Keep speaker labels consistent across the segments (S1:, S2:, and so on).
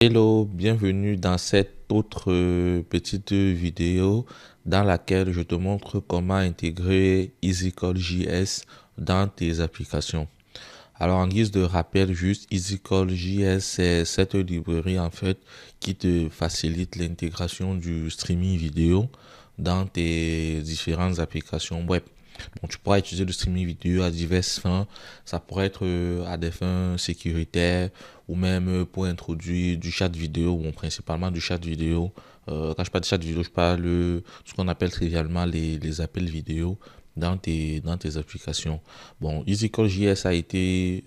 S1: Hello, bienvenue dans cette autre petite vidéo dans laquelle je te montre comment intégrer EasyCallJS dans tes applications. Alors en guise de rappel, juste EasyCallJS, c'est cette librairie en fait qui te facilite l'intégration du streaming vidéo dans tes différentes applications web. Bon, tu pourras utiliser le streaming vidéo à diverses fins. Ça pourrait être à des fins sécuritaires ou même pour introduire du chat vidéo, ou principalement du chat vidéo. Quand je parle de chat vidéo, je parle de ce qu'on appelle trivialement les appels vidéo dans tes applications. Bon, EasyCallJS a été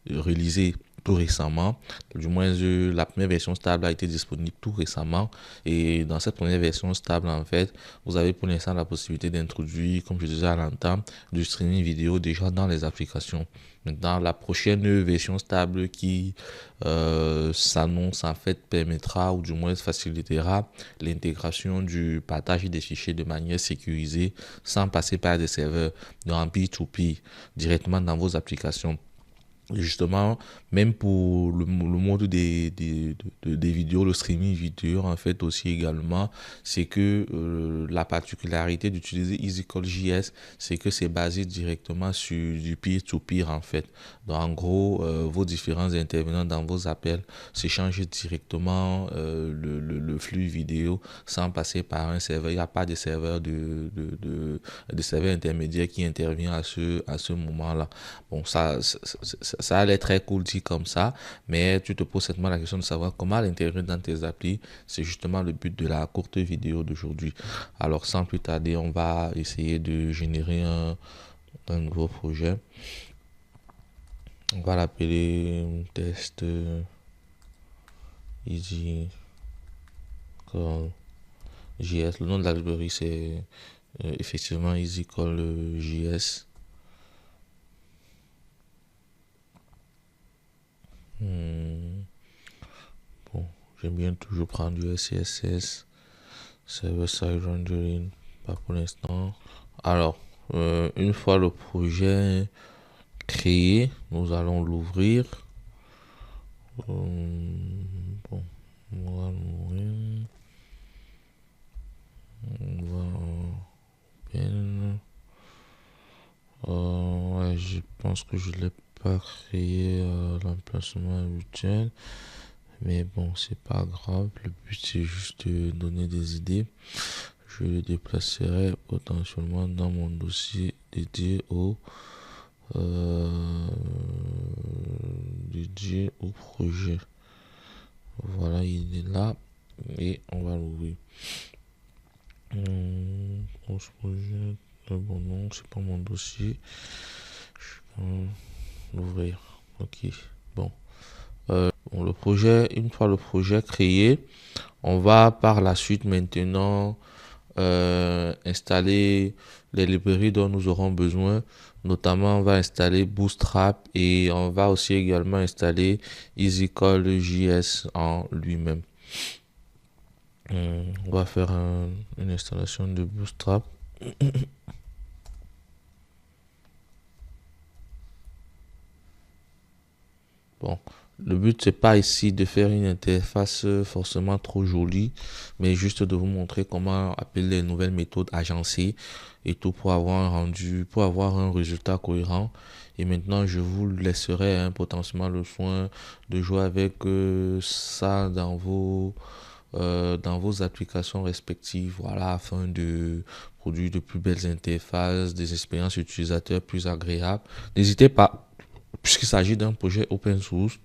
S1: réalisé tout récemment. Du moins, la première version stable a été disponible tout récemment. Et dans cette première version stable, en fait, vous avez pour l'instant la possibilité d'introduire, comme je disais à l'entame, du streaming vidéo déjà dans les applications. Maintenant, la prochaine version stable qui s'annonce, en fait, permettra ou du moins facilitera l'intégration du partage des fichiers de manière sécurisée sans passer par des serveurs en P2P directement dans vos applications. Et justement, même pour le monde des vidéos, le streaming vidéo, en fait, aussi également, c'est que la particularité d'utiliser EasyCallJS, c'est que c'est basé directement sur du peer-to-peer, en fait. Donc, en gros, vos différents intervenants dans vos appels s'échangent directement le flux vidéo sans passer par un serveur. Il n'y a pas de serveur de serveur intermédiaire qui intervient à ce moment-là. Bon, ça a l'air très cool dit comme ça, mais tu te poses certainement la question de savoir comment l'intégrer dans tes applis. C'est justement le but de la courte vidéo d'aujourd'hui. Alors, sans plus tarder, on va essayer de générer un nouveau projet. On va l'appeler test easy call JS. Le nom de la librairie, c'est effectivement easy call JS. Bon, j'aime bien toujours prendre du CSS, server-side rendering, pas pour l'instant. Alors, une fois le projet créé, nous allons l'ouvrir. Bon, on va l'ouvrir. On va ouais, je pense que je l'ai pas créé à l'emplacement habituel. Mais bon, c'est pas grave. Le but, c'est juste de donner des idées. Je le déplacerai potentiellement dans mon dossier euh, dédié au projet. Voilà, il est là et on va l'ouvrir. Ce projet, bon non, c'est pas mon dossier. Je vais l'ouvrir. Ok, bon. Bon, le projet, une fois le projet créé, on va par la suite maintenant installer les librairies dont nous aurons besoin. Notamment, on va installer Bootstrap et on va aussi également installer EasyCallJS en lui-même. On va faire une installation de Bootstrap. Bon, le but c'est pas ici de faire une interface forcément trop jolie, mais juste de vous montrer comment appeler les nouvelles méthodes agencées et tout pour avoir un rendu, pour avoir un résultat cohérent. Et maintenant, je vous laisserai potentiellement le soin de jouer avec ça dans vos applications respectives, voilà, afin de produire de plus belles interfaces, des expériences utilisateurs plus agréables. N'hésitez pas, puisqu'il s'agit d'un projet open source,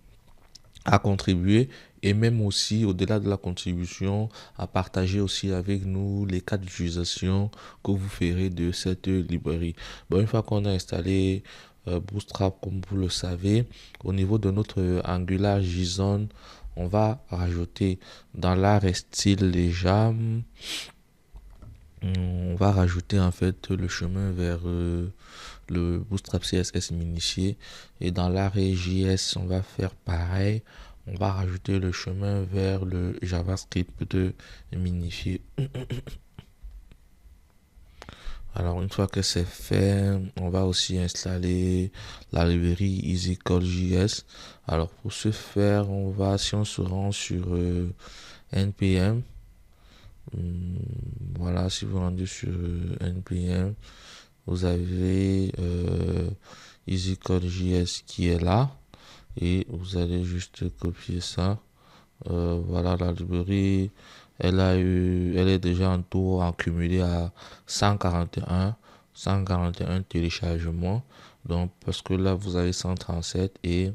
S1: à contribuer et même aussi au-delà de la contribution à partager aussi avec nous les cas d'utilisation que vous ferez de cette librairie. Bon, une fois qu'on a installé Bootstrap comme vous le savez, au niveau de notre Angular JSON, on va rajouter dans l'art style déjà, on va rajouter en fait le chemin vers le Bootstrap CSS minifié et dans l'arrêt JS on va faire pareil, on va rajouter le chemin vers le JavaScript de minifié. Alors, une fois que c'est fait, on va aussi installer la librairie EasyCode.js. Alors, pour ce faire, si on se rend sur npm, voilà, si vous rendez sur npm, vous avez EasyCode.js qui est là et vous allez juste copier ça. Voilà, la librairie, elle est déjà en tout en cumulé à 141 téléchargements. Donc, parce que là, vous avez 137 et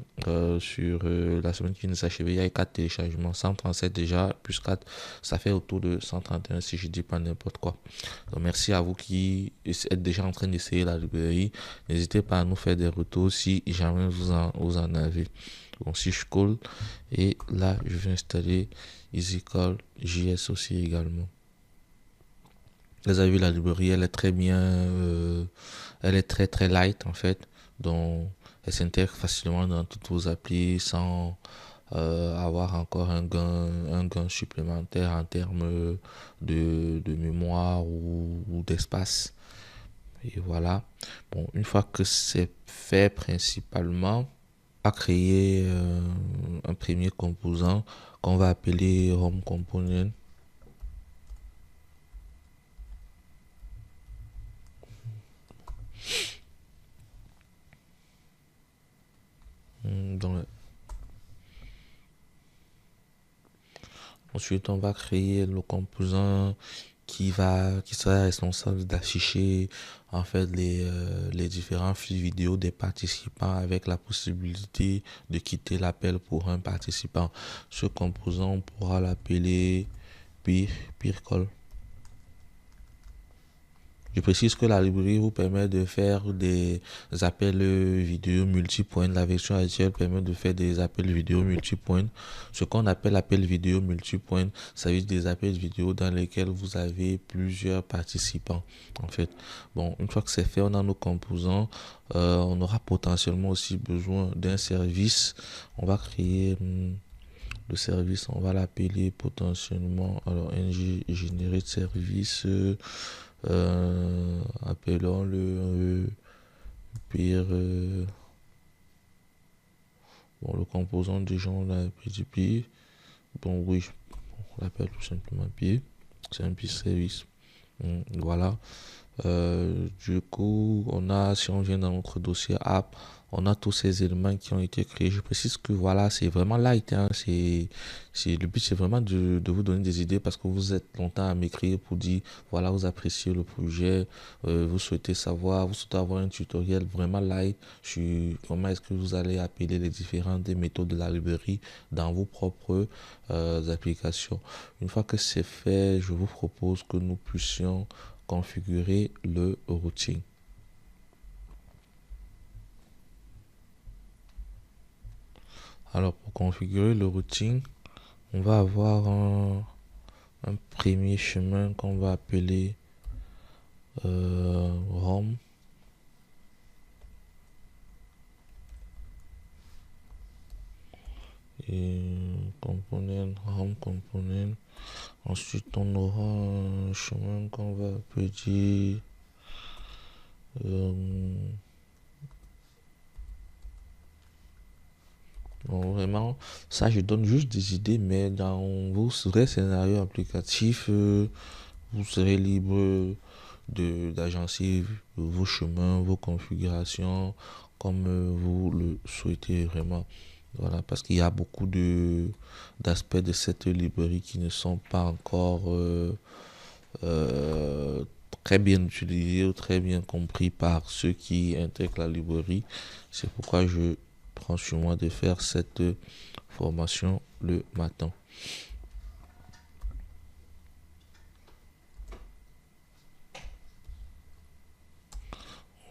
S1: sur la semaine qui vient de s'achever, il y a 4 téléchargements. 137 déjà, plus 4, ça fait autour de 131 si je dis pas n'importe quoi. Donc, merci à vous qui êtes déjà en train d'essayer la librairie. N'hésitez pas à nous faire des retours si jamais vous en avez. Donc, si je colle, et là, je vais installer EasyCall JS aussi également. Vous avez vu, la librairie, elle est très bien, elle est très très light en fait. Donc, elle s'intègre facilement dans toutes vos applis sans avoir encore un gain supplémentaire en termes de mémoire ou d'espace. Et voilà. Bon, une fois que c'est fait principalement, on va créer un premier composant qu'on va appeler Home Component. Donc, ensuite, on va créer le composant qui sera responsable d'afficher en fait les différents flux vidéo des participants avec la possibilité de quitter l'appel pour un participant. Ce composant, on pourra l'appeler peer call. Je précise que la librairie vous permet de faire des appels vidéo multipoints. La version actuelle permet de faire des appels vidéo multipoints. Ce qu'on appelle appel vidéo multipoint, ça veut dire des appels vidéo dans lesquels vous avez plusieurs participants. En fait, bon, une fois que c'est fait, on a nos composants. On aura potentiellement aussi besoin d'un service. On va créer le service. On va l'appeler potentiellement. Alors, ng générer de service. Appelons-le pire. Bon, le composant déjà on l'a appelé pire. Bon, oui, on l'appelle tout simplement pire. C'est un pire service. Voilà. Du coup, si on vient dans notre dossier app, on a tous ces éléments qui ont été créés. Je précise que voilà, c'est vraiment light. Hein, le but, c'est vraiment de vous donner des idées parce que vous êtes longtemps à m'écrire pour dire, voilà, vous appréciez le projet, vous souhaitez avoir un tutoriel vraiment light sur comment est-ce que vous allez appeler les différentes méthodes de la librairie dans vos propres applications. Une fois que c'est fait, je vous propose que nous puissions configurer le routing. Alors pour configurer le routing, on va avoir un premier chemin qu'on va appeler home. Et component, home component. Ensuite, on aura un chemin qu'on va appeler bon, vraiment, ça je donne juste des idées, mais dans vos vrais scénarios applicatifs, vous serez libre d'agencer vos chemins, vos configurations comme vous le souhaitez vraiment. Voilà, parce qu'il y a beaucoup d'aspects de cette librairie qui ne sont pas encore très bien utilisés ou très bien compris par ceux qui intègrent la librairie. C'est pourquoi je prends sur moi de faire cette formation le matin.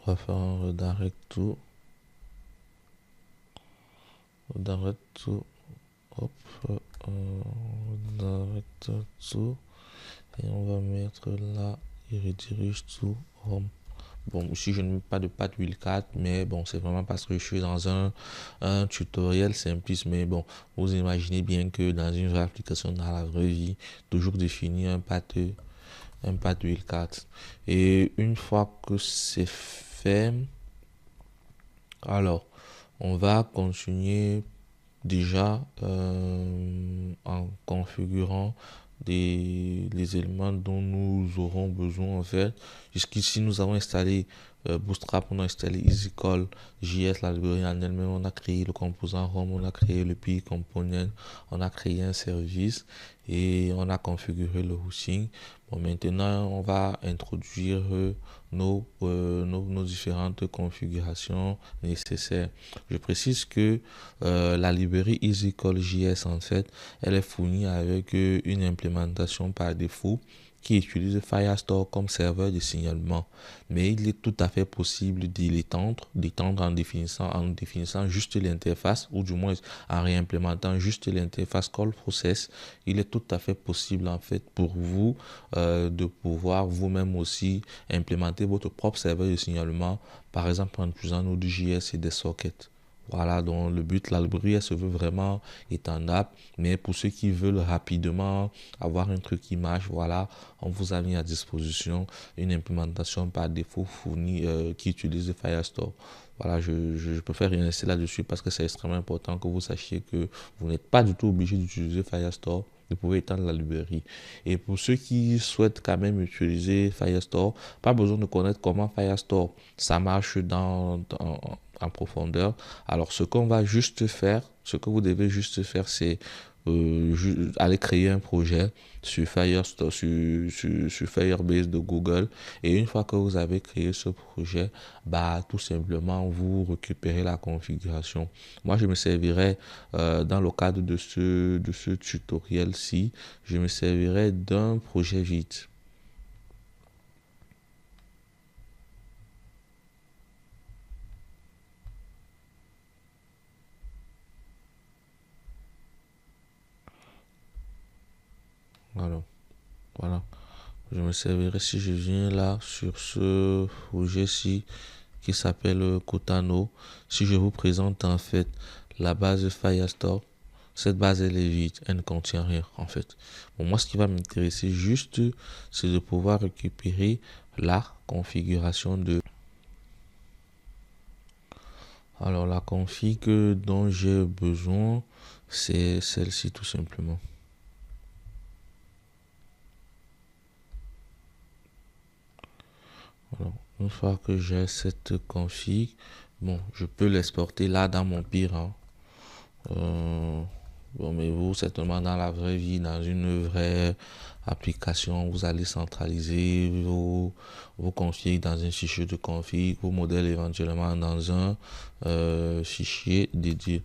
S1: On va faire un redirect tout. Redirect tout. Hop. Redirect tout. Et on va mettre là. Il redirige tout home. Bon, ici je ne mets pas de path wheel 4, mais bon, c'est vraiment parce que je suis dans un tutoriel simpliste. Mais bon, vous imaginez bien que dans une vraie application, dans la vraie vie, toujours définir un path Impact 2004. Et une fois que c'est fait, alors on va continuer déjà en configurant les éléments dont nous aurons besoin en fait. Jusqu'ici, nous avons installé Bootstrap, on a installé EasyCall, JS, la librairie en elle-même, on a créé le composant Home, on a créé le PI component, on a créé un service et on a configuré le hosting. Bon, maintenant, on va introduire nos différentes configurations nécessaires. Je précise que la librairie EasyCall.js, en fait, elle est fournie avec une implémentation par défaut qui utilise Firestore comme serveur de signalement. Mais il est tout à fait possible d'étendre en définissant juste l'interface, ou du moins en réimplémentant juste l'interface call process. Il est tout à fait possible en fait pour vous de pouvoir vous-même aussi implémenter votre propre serveur de signalement, par exemple en utilisant Node.js et des sockets. Voilà, donc le but, la librairie se veut vraiment étendable, mais pour ceux qui veulent rapidement avoir un truc qui marche, voilà, on vous a mis à disposition une implémentation par défaut fournie qui utilise Firestore. Voilà, je préfère insister là-dessus parce que c'est extrêmement important que vous sachiez que vous n'êtes pas du tout obligé d'utiliser Firestore. Vous pouvez étendre la librairie. Et pour ceux qui souhaitent quand même utiliser Firestore, pas besoin de connaître comment Firestore ça marche en profondeur. Alors, ce qu'on va juste faire, ce que vous devez juste faire, c'est aller créer un projet sur Firestore, sur Firebase de Google. Et une fois que vous avez créé ce projet, bah, tout simplement, vous récupérez la configuration. Moi, je me servirai, dans le cadre de ce tutoriel-ci, je me servirai d'un projet vide. Voilà. Voilà. Je me servirai si je viens là sur ce projet-ci qui s'appelle Cotano. Si je vous présente en fait la base Firestore, cette base elle est vide, elle ne contient rien en fait. Bon, moi ce qui va m'intéresser juste, c'est de pouvoir récupérer la configuration de... Alors la config dont j'ai besoin, c'est celle-ci tout simplement. Alors, une fois que j'ai cette config, bon, je peux l'exporter là dans mon pire. Bon, mais vous, certainement dans la vraie vie, dans une vraie application, vous allez centraliser vos configs dans un fichier de config, vos modèles éventuellement dans un fichier dédié.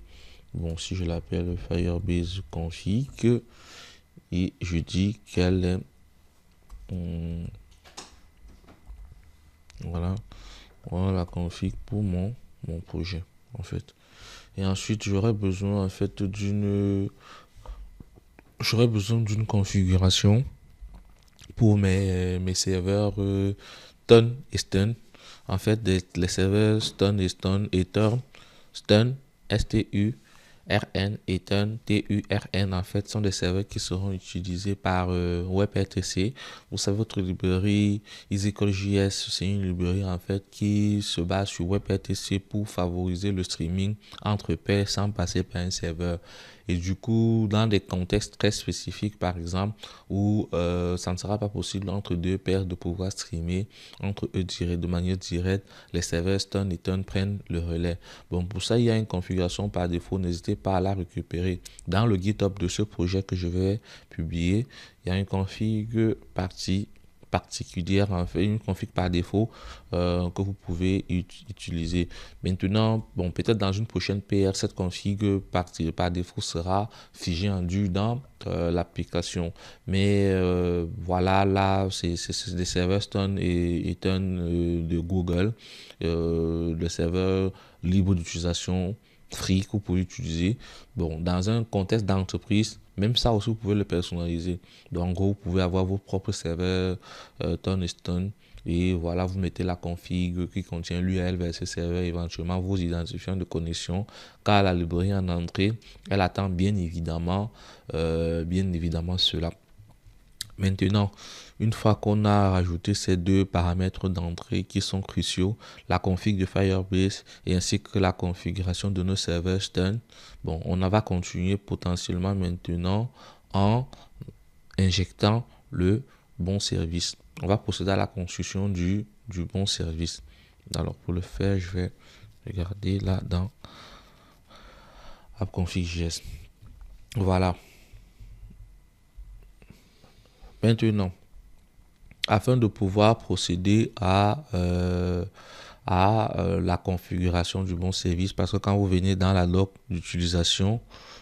S1: Bon, si je l'appelle Firebase config et je dis qu'elle est voilà, voilà la config pour mon projet en fait. Et ensuite, j'aurais besoin d'une configuration pour mes serveurs Stun et Stun. En fait, les serveurs Stun et Stun et Turn, Stun, STURN et Turn, TURN, en fait, sont des serveurs qui seront utilisés par WebRTC. Vous savez, votre librairie EasyCall.js, c'est une librairie en fait qui se base sur WebRTC pour favoriser le streaming entre pairs sans passer par un serveur. Et du coup, dans des contextes très spécifiques, par exemple, où ça ne sera pas possible entre deux pairs de pouvoir streamer entre eux de manière directe, les serveurs Stun et Turn prennent le relais. Bon, pour ça, il y a une configuration par défaut. N'hésitez pas à la récupérer. Dans le GitHub de ce projet que je vais publier, il y a une config particulière, en fait, une config par défaut que vous pouvez utiliser. Maintenant, bon, peut-être dans une prochaine PR, cette config par défaut sera figée en dur dans l'application. Mais voilà, là, c'est des serveurs Stun et Turn de Google, le serveur libre d'utilisation free que vous pouvez utiliser. Bon, dans un contexte d'entreprise, même ça aussi, vous pouvez le personnaliser. Donc, en gros, vous pouvez avoir vos propres serveurs Turn et Stun. Et voilà, vous mettez la config qui contient l'URL vers ce serveur, éventuellement vos identifiants de connexion. Car la librairie en entrée, elle attend bien évidemment cela. Maintenant, une fois qu'on a rajouté ces deux paramètres d'entrée qui sont cruciaux, la config de Firebase et ainsi que la configuration de nos serveurs Stun, bon, on va continuer potentiellement maintenant en injectant le bon service. On va procéder à la construction du bon service. Alors pour le faire, je vais regarder là dans AppConfig.js. Voilà. Maintenant, afin de pouvoir procéder à la configuration du bon service, parce que quand vous venez dans la doc d'utilisation,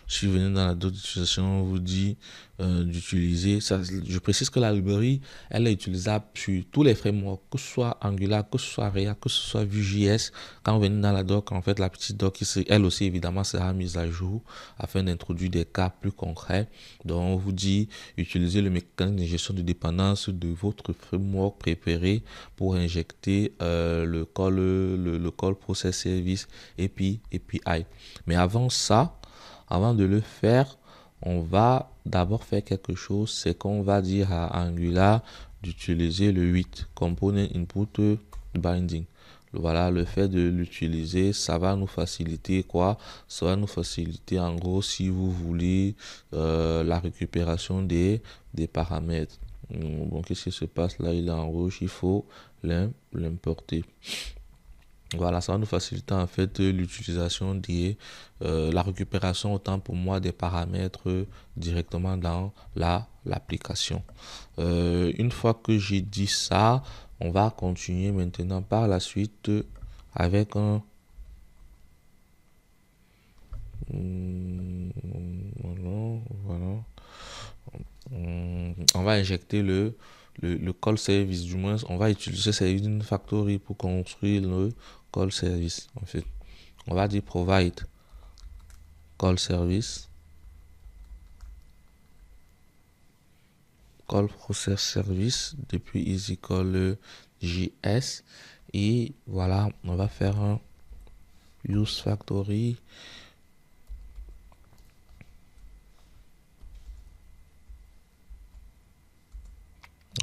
S1: si vous venez dans la doc d'utilisation, on vous dit d'utiliser, je précise que la librairie, elle est utilisable sur tous les frameworks, que ce soit Angular, que ce soit React, que ce soit Vue.js. Quand vous venez dans la doc, en fait, la petite doc, elle aussi, évidemment, sera mise à jour afin d'introduire des cas plus concrets. Donc, on vous dit, utilisez le mécanisme de gestion de dépendance de votre framework préféré pour injecter le call process service API. Mais avant ça, avant de le faire, on va d'abord faire quelque chose, c'est qu'on va dire à Angular d'utiliser le 8, Component Input Binding. Voilà, le fait de l'utiliser, ça va nous faciliter quoi? Ça va nous faciliter en gros si vous voulez la récupération des paramètres. Bon, qu'est-ce qui se passe là? Il est en rouge, il faut l'importer. Voilà, ça va nous faciliter en fait l'utilisation la récupération autant pour moi des paramètres directement dans l'application. Une fois que j'ai dit ça, on va continuer maintenant par la suite avec un voilà. On va injecter le call service, du moins on va utiliser service d'une factory pour construire le call service. En fait, on va dire provide call service, call process service depuis EasyCall.js et voilà, on va faire un use factory.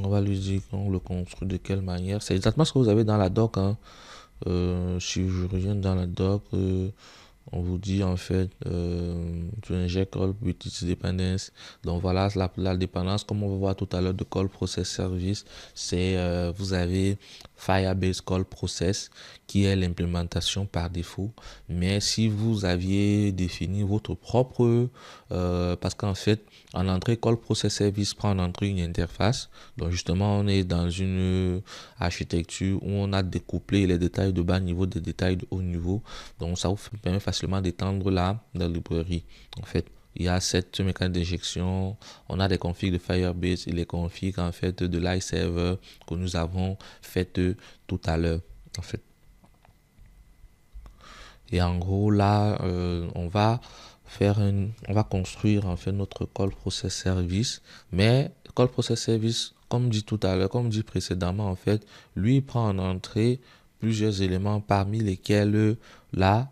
S1: On va lui dire qu'on le construit de quelle manière. C'est exactement ce que vous avez dans la doc. Hein. Si je reviens dans la doc, on vous dit en fait, tu injectes call with its dependence. Donc voilà, la dépendance, comme on va voir tout à l'heure de call process service, c'est vous avez Firebase call process qui est l'implémentation par défaut. Mais si vous aviez défini votre propre, parce qu'en fait, en entrée, call process service prend en entrée une interface. Donc justement, on est dans une architecture où on a découplé les détails de bas niveau des détails de haut niveau. Donc ça vous permet facilement d'étendre la librairie. En fait, il y a cette mécanique d'injection, on a des configs de Firebase et les configs en fait de l'iServer que nous avons fait tout à l'heure. En fait. Et en gros là, on va construire en fait notre call process service, mais call process service, comme dit tout à l'heure, comme dit précédemment en fait, lui prend en entrée plusieurs éléments parmi lesquels là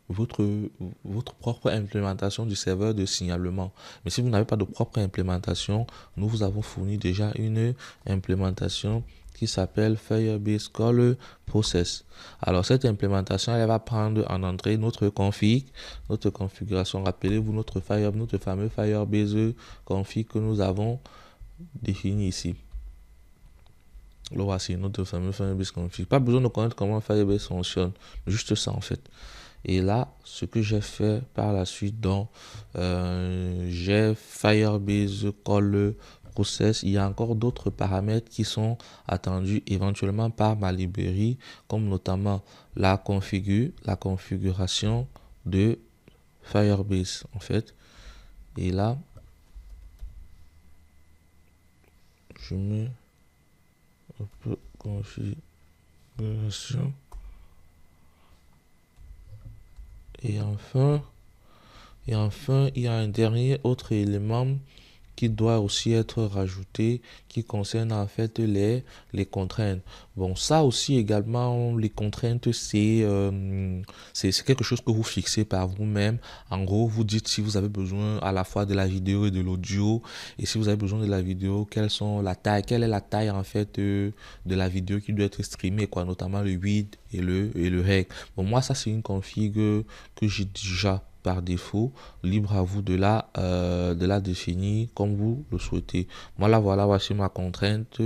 S1: votre propre implémentation du serveur de signalement. Mais si vous n'avez pas de propre implémentation, nous vous avons fourni déjà une implémentation qui s'appelle Firebase Call Process. Alors cette implémentation, elle va prendre en entrée notre config, notre configuration. Rappelez-vous notre fameux Firebase config que nous avons défini ici. Le voici, notre fameux Firebase config. Pas besoin de connaître comment Firebase fonctionne, juste ça en fait. Et là, ce que j'ai fait par la suite, donc, j'ai Firebase Call Process. Il y a encore d'autres paramètres qui sont attendus éventuellement par ma librairie, comme notamment la configuration de Firebase, en fait. Et là, je mets un peu configuration. Et enfin, il y a un dernier autre élément qui doit aussi être rajouté, qui concerne en fait les contraintes. Bon, ça aussi également, les contraintes, c'est quelque chose que vous fixez par vous-même. En gros, vous dites si vous avez besoin à la fois de la vidéo et de l'audio, et si vous avez besoin de la vidéo, quelle est la taille en fait de la vidéo qui doit être streamée, quoi, notamment le width et le rec. Bon, moi, ça, c'est une config que j'ai déjà par défaut, libre à vous de la définir comme vous le souhaitez. Moi là, voilà, voici ma contrainte.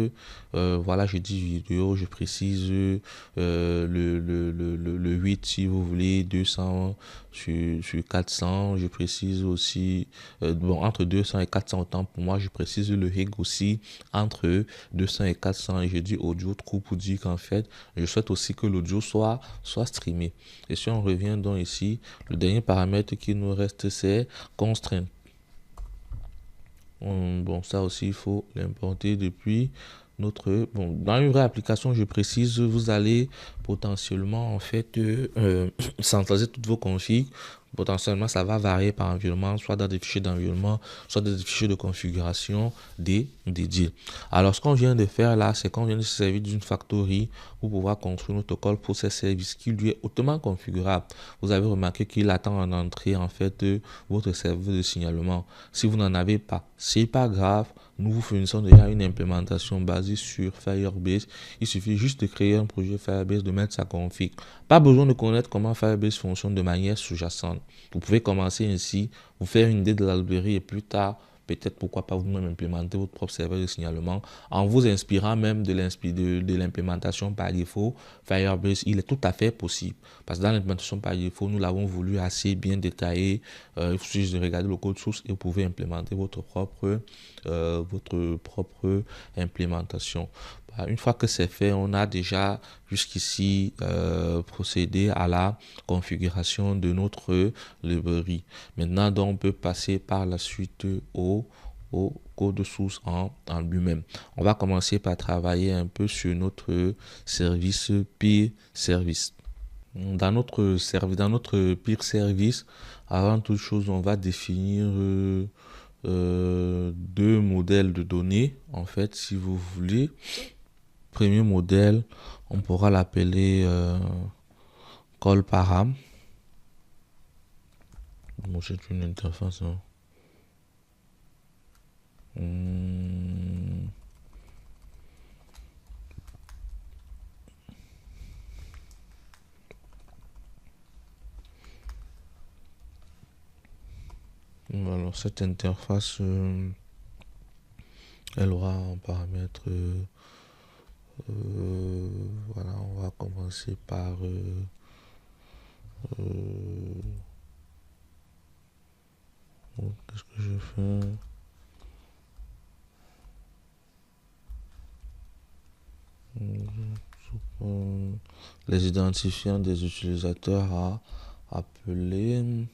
S1: Voilà, je dis vidéo, je précise le 8 si vous voulez, 200 sur 400. Je précise aussi, bon, entre 200 et 400 autant pour moi, je précise le rig aussi entre 200 et 400. Et je dis audio true pour dire qu'en fait, je souhaite aussi que l'audio soit streamé. Et si on revient donc ici, le dernier paramètre qui nous reste, c'est constraint. Bon, ça aussi, il faut l'importer depuis notre... Bon, dans une vraie application, je précise, vous allez potentiellement, en fait, centraliser toutes vos configs. Potentiellement, ça va varier par environnement, soit dans des fichiers d'environnement, soit dans des fichiers de configuration dédiés. Alors, ce qu'on vient de faire là, c'est qu'on vient de se servir d'une factory pour pouvoir construire notre call process service qui lui est hautement configurable. Vous avez remarqué qu'il attend en entrée, en fait, votre serveur de signalement. Si vous n'en avez pas, c'est pas grave. Nous vous fournissons déjà une implémentation basée sur Firebase. Il suffit juste de créer un projet Firebase, de mettre sa config. Pas besoin de connaître comment Firebase fonctionne de manière sous-jacente. Vous pouvez commencer ainsi, vous faire une idée de la librairie et plus tard, peut-être pourquoi pas vous-même implémenter votre propre serveur de signalement en vous inspirant même de l'implémentation par défaut. Firebase, il est tout à fait possible. Parce que dans l'implémentation par défaut, nous l'avons voulu assez bien détaillé. Il suffit juste de regarder le code source et vous pouvez implémenter votre propre implémentation. Une fois que c'est fait, on a déjà jusqu'ici procédé à la configuration de notre librairie. Maintenant, donc, on peut passer par la suite au code source en lui-même. On va commencer par travailler un peu sur notre service peer service. Dans notre peer service, avant toute chose, on va définir deux modèles de données, en fait, si vous voulez. Premier modèle, on pourra l'appeler call param. Bon, c'est une interface. Hein. Alors, cette interface, elle aura un paramètre. Voilà, on va commencer par qu'est-ce que je fais? Les identifiants des utilisateurs à appeler.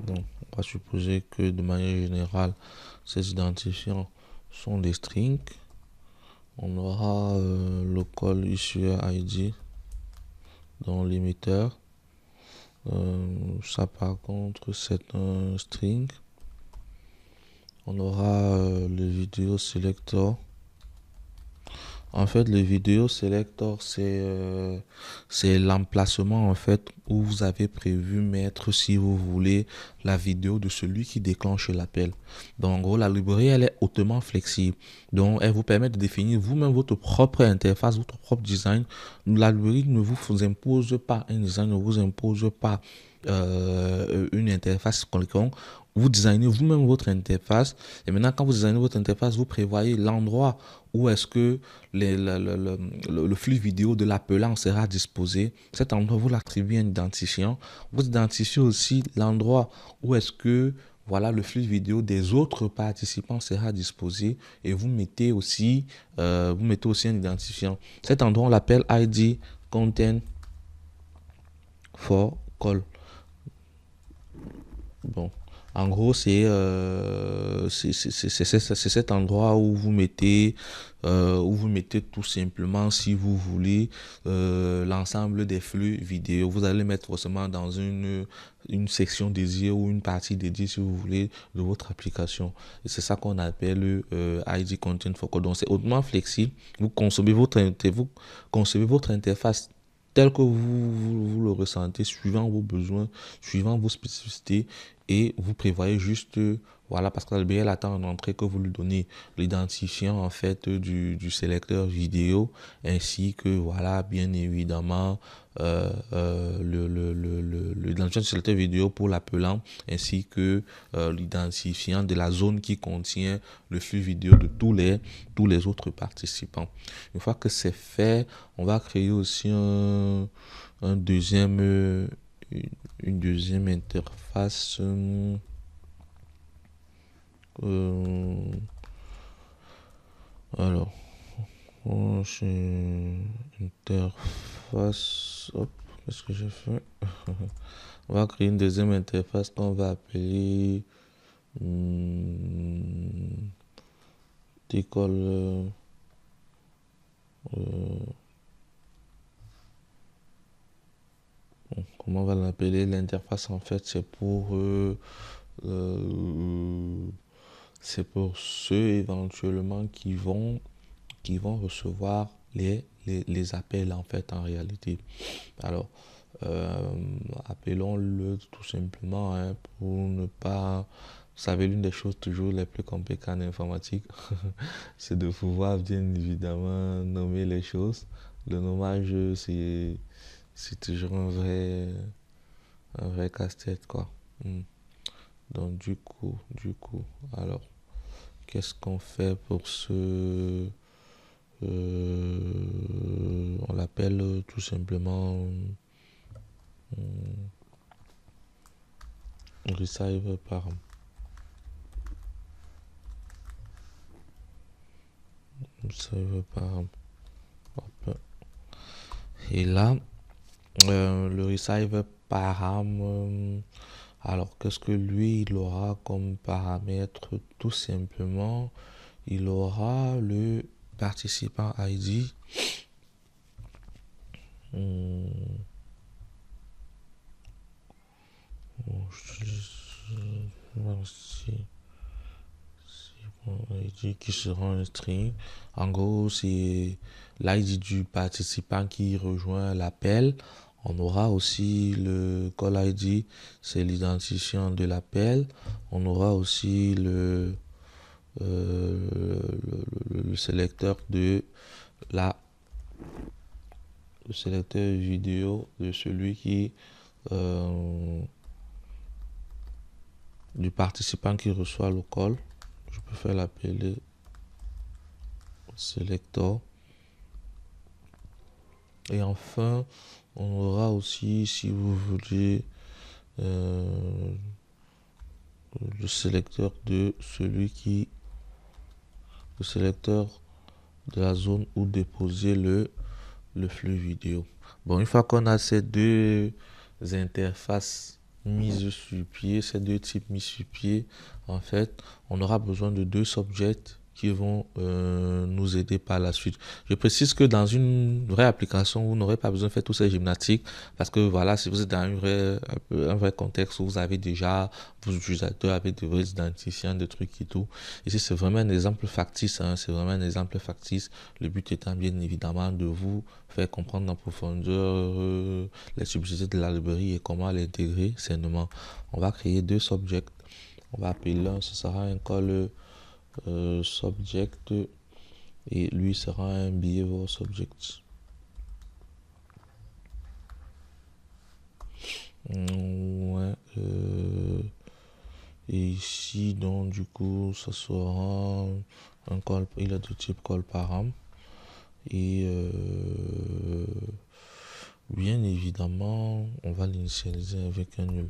S1: Donc, on va supposer que de manière générale, ces identifiants sont des strings. On aura le call issuer ID dans l'émetteur. Ça par contre c'est un string. On aura le video selector. En fait, le vidéo selector, c'est l'emplacement en fait où vous avez prévu mettre, si vous voulez, la vidéo de celui qui déclenche l'appel. Donc, en gros, la librairie, elle est hautement flexible. Donc, elle vous permet de définir vous-même votre propre interface, votre propre design. La librairie ne vous impose pas un design, ne vous impose pas une interface quelconque. Vous designez vous-même votre interface et maintenant quand vous designez votre interface, vous prévoyez l'endroit où est-ce que le flux vidéo de l'appelant sera disposé. Cet endroit, vous l'attribuez un identifiant. Vous identifiez aussi l'endroit où est-ce que voilà, le flux vidéo des autres participants sera disposé et vous mettez aussi un identifiant. Cet endroit, on l'appelle ID Content for Call. Bon, en gros, c'est cet endroit où vous mettez tout simplement, si vous voulez, l'ensemble des flux vidéo. Vous allez les mettre forcément dans une section dédiée ou une partie dédiée, si vous voulez, de votre application. Et c'est ça qu'on appelle ID Content Focus. Donc, c'est hautement flexible. Vous concevez votre interface tel que vous le ressentez, suivant vos besoins, suivant vos spécificités, et vous prévoyez juste, voilà, parce que le BL attend en entrée que vous lui donnez l'identifiant en fait du sélecteur vidéo, ainsi que, voilà, bien évidemment, l'identifiant du sélecteur vidéo pour l'appelant, ainsi que l'identifiant de la zone qui contient le flux vidéo de tous les autres participants. Une fois que c'est fait, on va créer aussi un deuxième, une deuxième interface. Alors, j'ai interface. Hop, qu'est-ce que j'ai fait? On va créer une deuxième interface qu'on va appeler école. Comment on va l'appeler? L'interface, en fait, c'est pour ceux éventuellement qui vont recevoir les appels, en fait, en réalité. Alors, appelons-le tout simplement, hein, pour ne pas... Vous savez, l'une des choses toujours les plus compliquées en informatique, c'est de pouvoir bien évidemment nommer les choses. Le nommage, c'est toujours un vrai casse-tête, quoi. Donc, alors, qu'est-ce qu'on fait pour on l'appelle tout simplement receive param. Receive param. Hop. Et là, le receive param, alors qu'est-ce que lui, il aura comme paramètre? Tout simplement, il aura le participant ID. ID qui sera un string. En gros, c'est l'ID du participant qui rejoint l'appel. On aura aussi le call ID, c'est l'identifiant de l'appel. On aura aussi le sélecteur de le sélecteur vidéo de celui qui du participant qui reçoit le call. Je peux faire l'appeler selector. Et enfin, on aura aussi, si vous voulez, le sélecteur de celui qui, le sélecteur de la zone où déposer le flux vidéo. Bon, une fois qu'on a ces deux interfaces mises sur pied, ces deux types mis sur pied, en fait, on aura besoin de deux subjects qui vont nous aider par la suite. Je précise que dans une vraie application, vous n'aurez pas besoin de faire tous ces gymnastiques parce que voilà, si vous êtes dans un vrai contexte où vous avez déjà vos utilisateurs avec de vrais identifiants, de trucs et tout. Ici, c'est vraiment un exemple factice, hein, c'est vraiment un exemple factice. Le but étant bien évidemment de vous faire comprendre en profondeur les subjets de la librairie et comment l'intégrer sainement. On va créer deux subjects. On va appeler l'un, ce sera un call subject et lui sera un behavior subject. Ouais, et ici donc du coup ça sera un call, il est de type call param et bien évidemment on va l'initialiser avec un nul.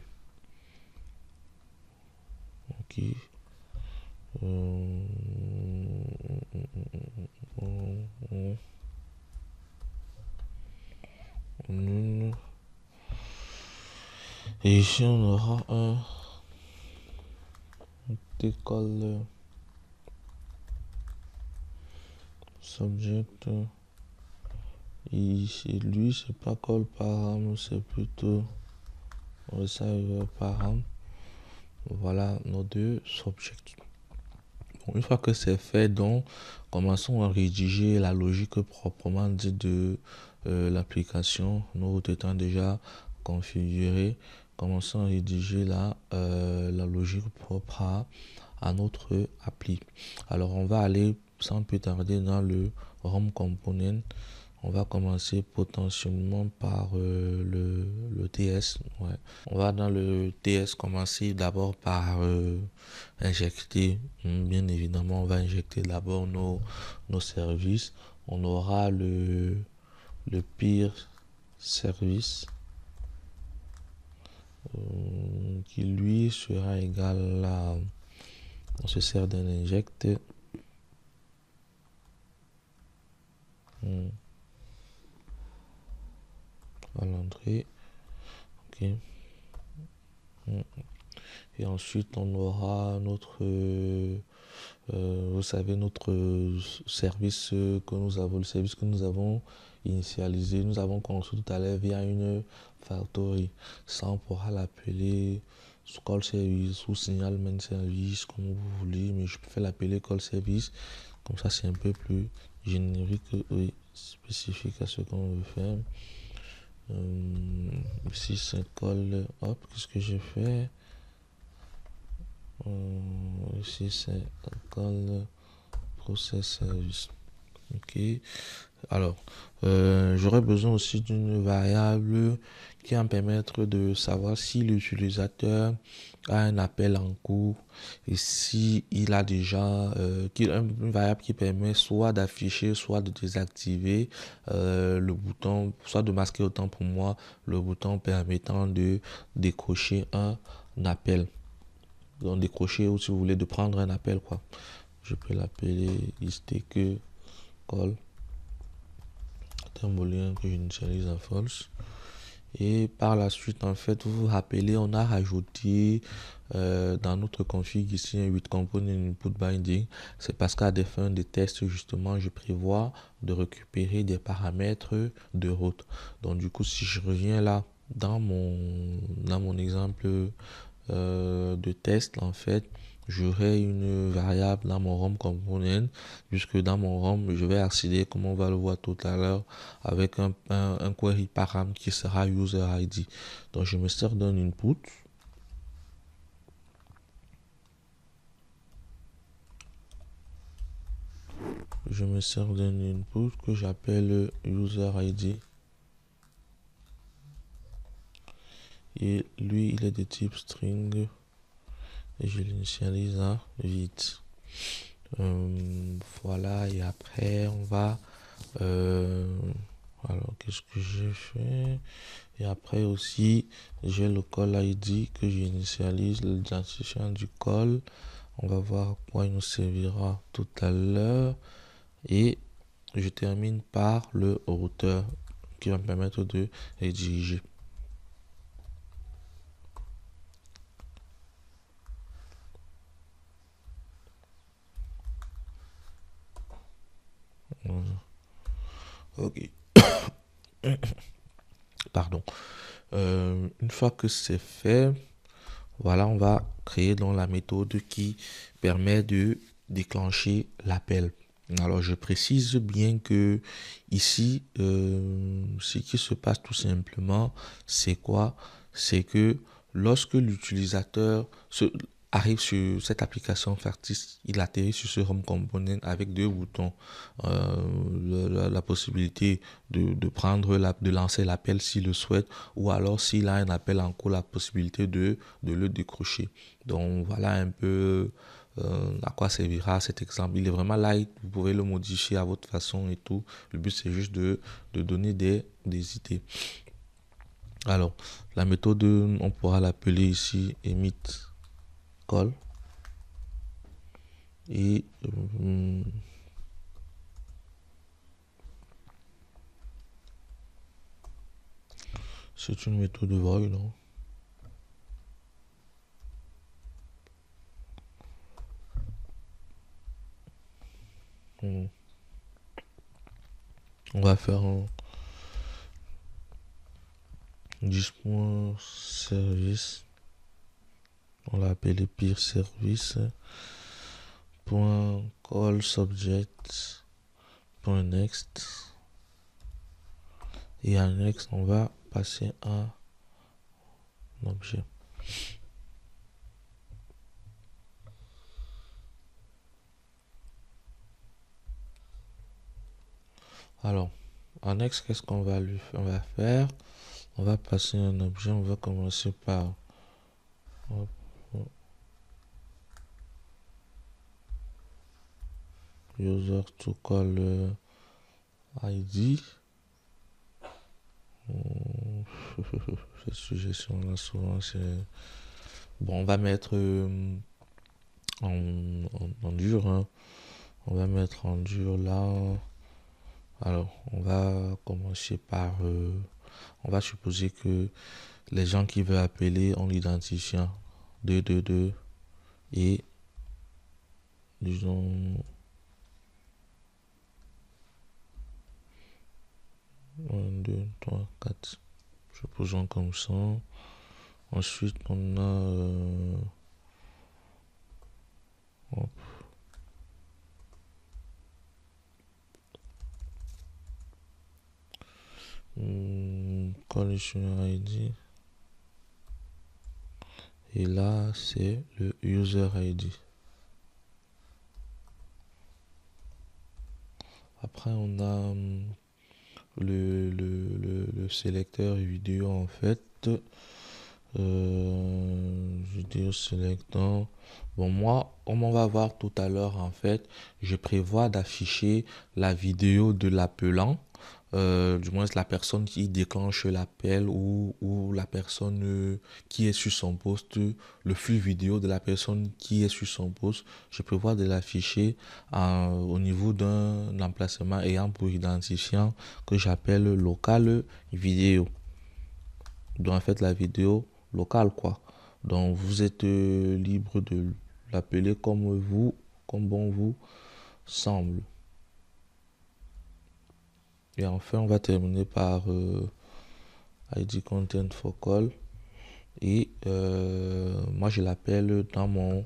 S1: Ok. Et ici on aura un call subject. Ici, lui, c'est pas call param, c'est plutôt receiver param. Voilà nos deux subjects. Bon, une fois que c'est fait, donc, commençons à rédiger la logique proprement dite de l'application. Nous étant déjà configuré, commençons à rédiger la logique propre à notre appli. Alors, on va aller sans plus tarder dans le Home Component. On va commencer potentiellement par le TS. Ouais. On va dans le TS commencer d'abord par injecter. Bien évidemment, on va injecter d'abord nos services. On aura le pire service qui lui sera égal à... On se sert d'un inject. À l'entrée. Ok. Et ensuite, on aura notre, vous savez, notre service que nous avons, le service que nous avons initialisé, nous avons construit tout à l'heure via une factory. Ça, on pourra l'appeler call service ou signal main service, comme vous voulez, mais je préfère l'appeler call service. Comme ça, c'est un peu plus générique et spécifique à ce qu'on veut faire. Ici, c'est call, hop, qu'est-ce que j'ai fait? Ici, c'est call process service. Ok. Alors, j'aurais besoin aussi d'une variable qui va me permettre de savoir si l'utilisateur a un appel en cours et si il a déjà une variable qui permet soit d'afficher, soit de désactiver le bouton, soit de masquer autant pour moi le bouton permettant de décrocher un appel. Donc décrocher ou si vous voulez de prendre un appel quoi. Je peux l'appeler istq call. C'est un booléen que j'initialise à false. Et par la suite, en fait, vous vous rappelez, on a rajouté dans notre config ici un 8 component input binding. C'est parce qu'à des fins de test, justement, je prévois de récupérer des paramètres de route. Donc, du coup, si je reviens là, dans mon exemple de test, en fait, j'aurai une variable dans mon ROM component, puisque dans mon ROM, je vais accéder, comme on va le voir tout à l'heure, avec un query param qui sera user ID. Donc, je me sers d'un input. Je me sers d'un input que j'appelle user ID. Et lui, il est de type string. Et je l'initialise à vite. Voilà, et après, on va... alors, qu'est-ce que j'ai fait? Et après aussi, j'ai le call ID que j'initialise, l'identifiant du call. On va voir à quoi il nous servira tout à l'heure. Et je termine par le routeur qui va me permettre de rediriger. Ok. Pardon. Une fois que c'est fait, voilà, on va créer donc la méthode qui permet de déclencher l'appel. Alors, je précise bien que ici, ce qui se passe tout simplement, c'est quoi? C'est que lorsque l'utilisateur arrive sur cette application Fartis, il atterrit sur ce Home Component avec deux boutons. La possibilité de prendre, de lancer l'appel s'il le souhaite, ou alors s'il a un appel en cours, la possibilité de le décrocher. Donc voilà un peu à quoi servira cet exemple. Il est vraiment light, vous pouvez le modifier à votre façon et tout. Le but c'est juste de donner des idées. Alors, la méthode, on pourra l'appeler ici emit call. Et c'est une méthode void, non? on, on va faire un 10.service. On l'a appelé peer service. .call subject. .next. Et à next, on va passer un objet. Alors, en next, qu'est-ce qu'on va faire? On va passer un objet. On va commencer par user to call ID. Cette suggestion là souvent c'est bon. On va mettre en dur, hein. On va mettre en dur là. Alors on va commencer par on va supposer que les gens qui veulent appeler ont l'identifiant 222 et disons 1, 2, 3, 4. Supposons comme ça. Ensuite, on a collision ID. Et là, c'est le user ID. Après, on a le sélecteur vidéo en fait. Vidéo sélecteur. Bon, moi, comme on va voir tout à l'heure en fait, je prévois d'afficher la vidéo de l'appelant. Du moins la personne qui déclenche l'appel ou la personne qui est sur son poste, le flux vidéo de la personne qui est sur son poste, je prévois de l'afficher au niveau d'un emplacement ayant pour identifiant que j'appelle local vidéo. Donc en fait la vidéo locale quoi. Donc vous êtes libre de l'appeler comme bon vous semble. Et enfin, on va terminer par ID content for call. Et moi, je l'appelle dans mon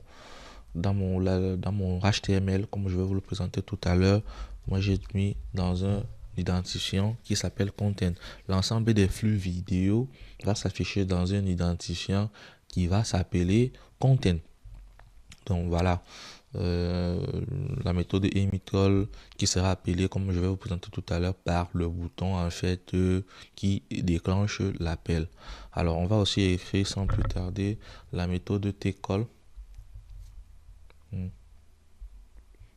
S1: HTML, comme je vais vous le présenter tout à l'heure. Moi, j'ai mis dans un identifiant qui s'appelle content. L'ensemble des flux vidéo va s'afficher dans un identifiant qui va s'appeler content. Donc voilà. La méthode emit_call qui sera appelée comme je vais vous présenter tout à l'heure par le bouton en fait qui déclenche l'appel. Alors on va aussi écrire sans plus tarder la méthode tcall.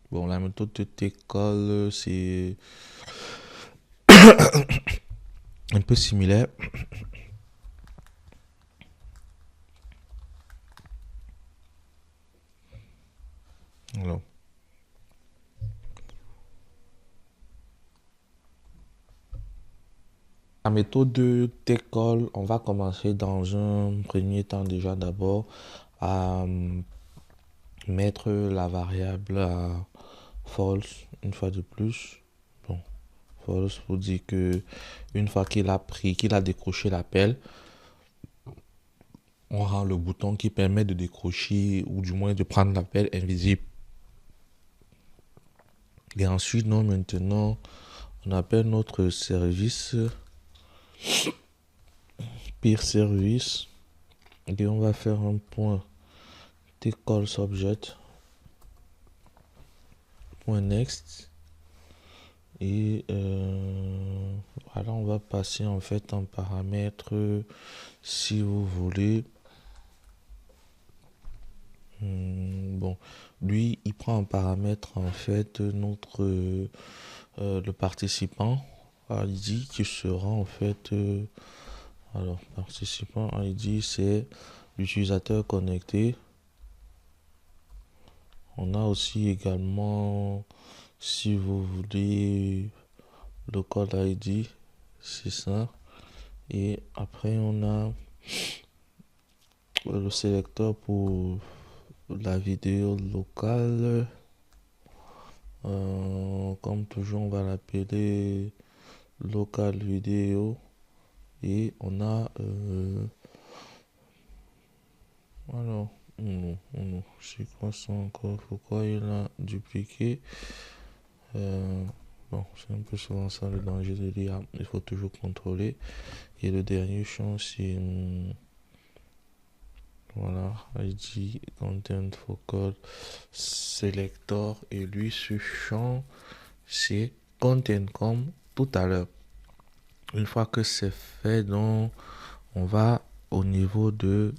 S1: Bon, la méthode tcall c'est un peu similaire. Alors, la méthode de tcall, on va commencer dans un premier temps déjà d'abord à mettre la variable à false une fois de plus. Bon, false pour dire que une fois qu'il a décroché l'appel, on rend le bouton qui permet de décrocher ou du moins de prendre l'appel invisible. Et ensuite, maintenant, on appelle notre service peer service et on va faire un point tcall subject .next et voilà, on va passer en fait un paramètre si vous voulez. Bon, lui il prend en paramètre en fait notre le participant ID qui sera en fait alors participant ID c'est l'utilisateur connecté. On a aussi également, si vous voulez, le code ID, c'est ça. Et après, on a le sélecteur pour la vidéo locale. Comme toujours, on va l'appeler local vidéo. Et on a... alors, non, c'est quoi ça encore? Pourquoi il a dupliqué? Euh, bon, c'est un peu souvent ça le danger de l'IA. Il faut toujours contrôler. Et le dernier champ, c'est... voilà, ID, Content Focal Selector. Et lui, ce champ, c'est Content comme tout à l'heure. Une fois que c'est fait, donc, on va au niveau de...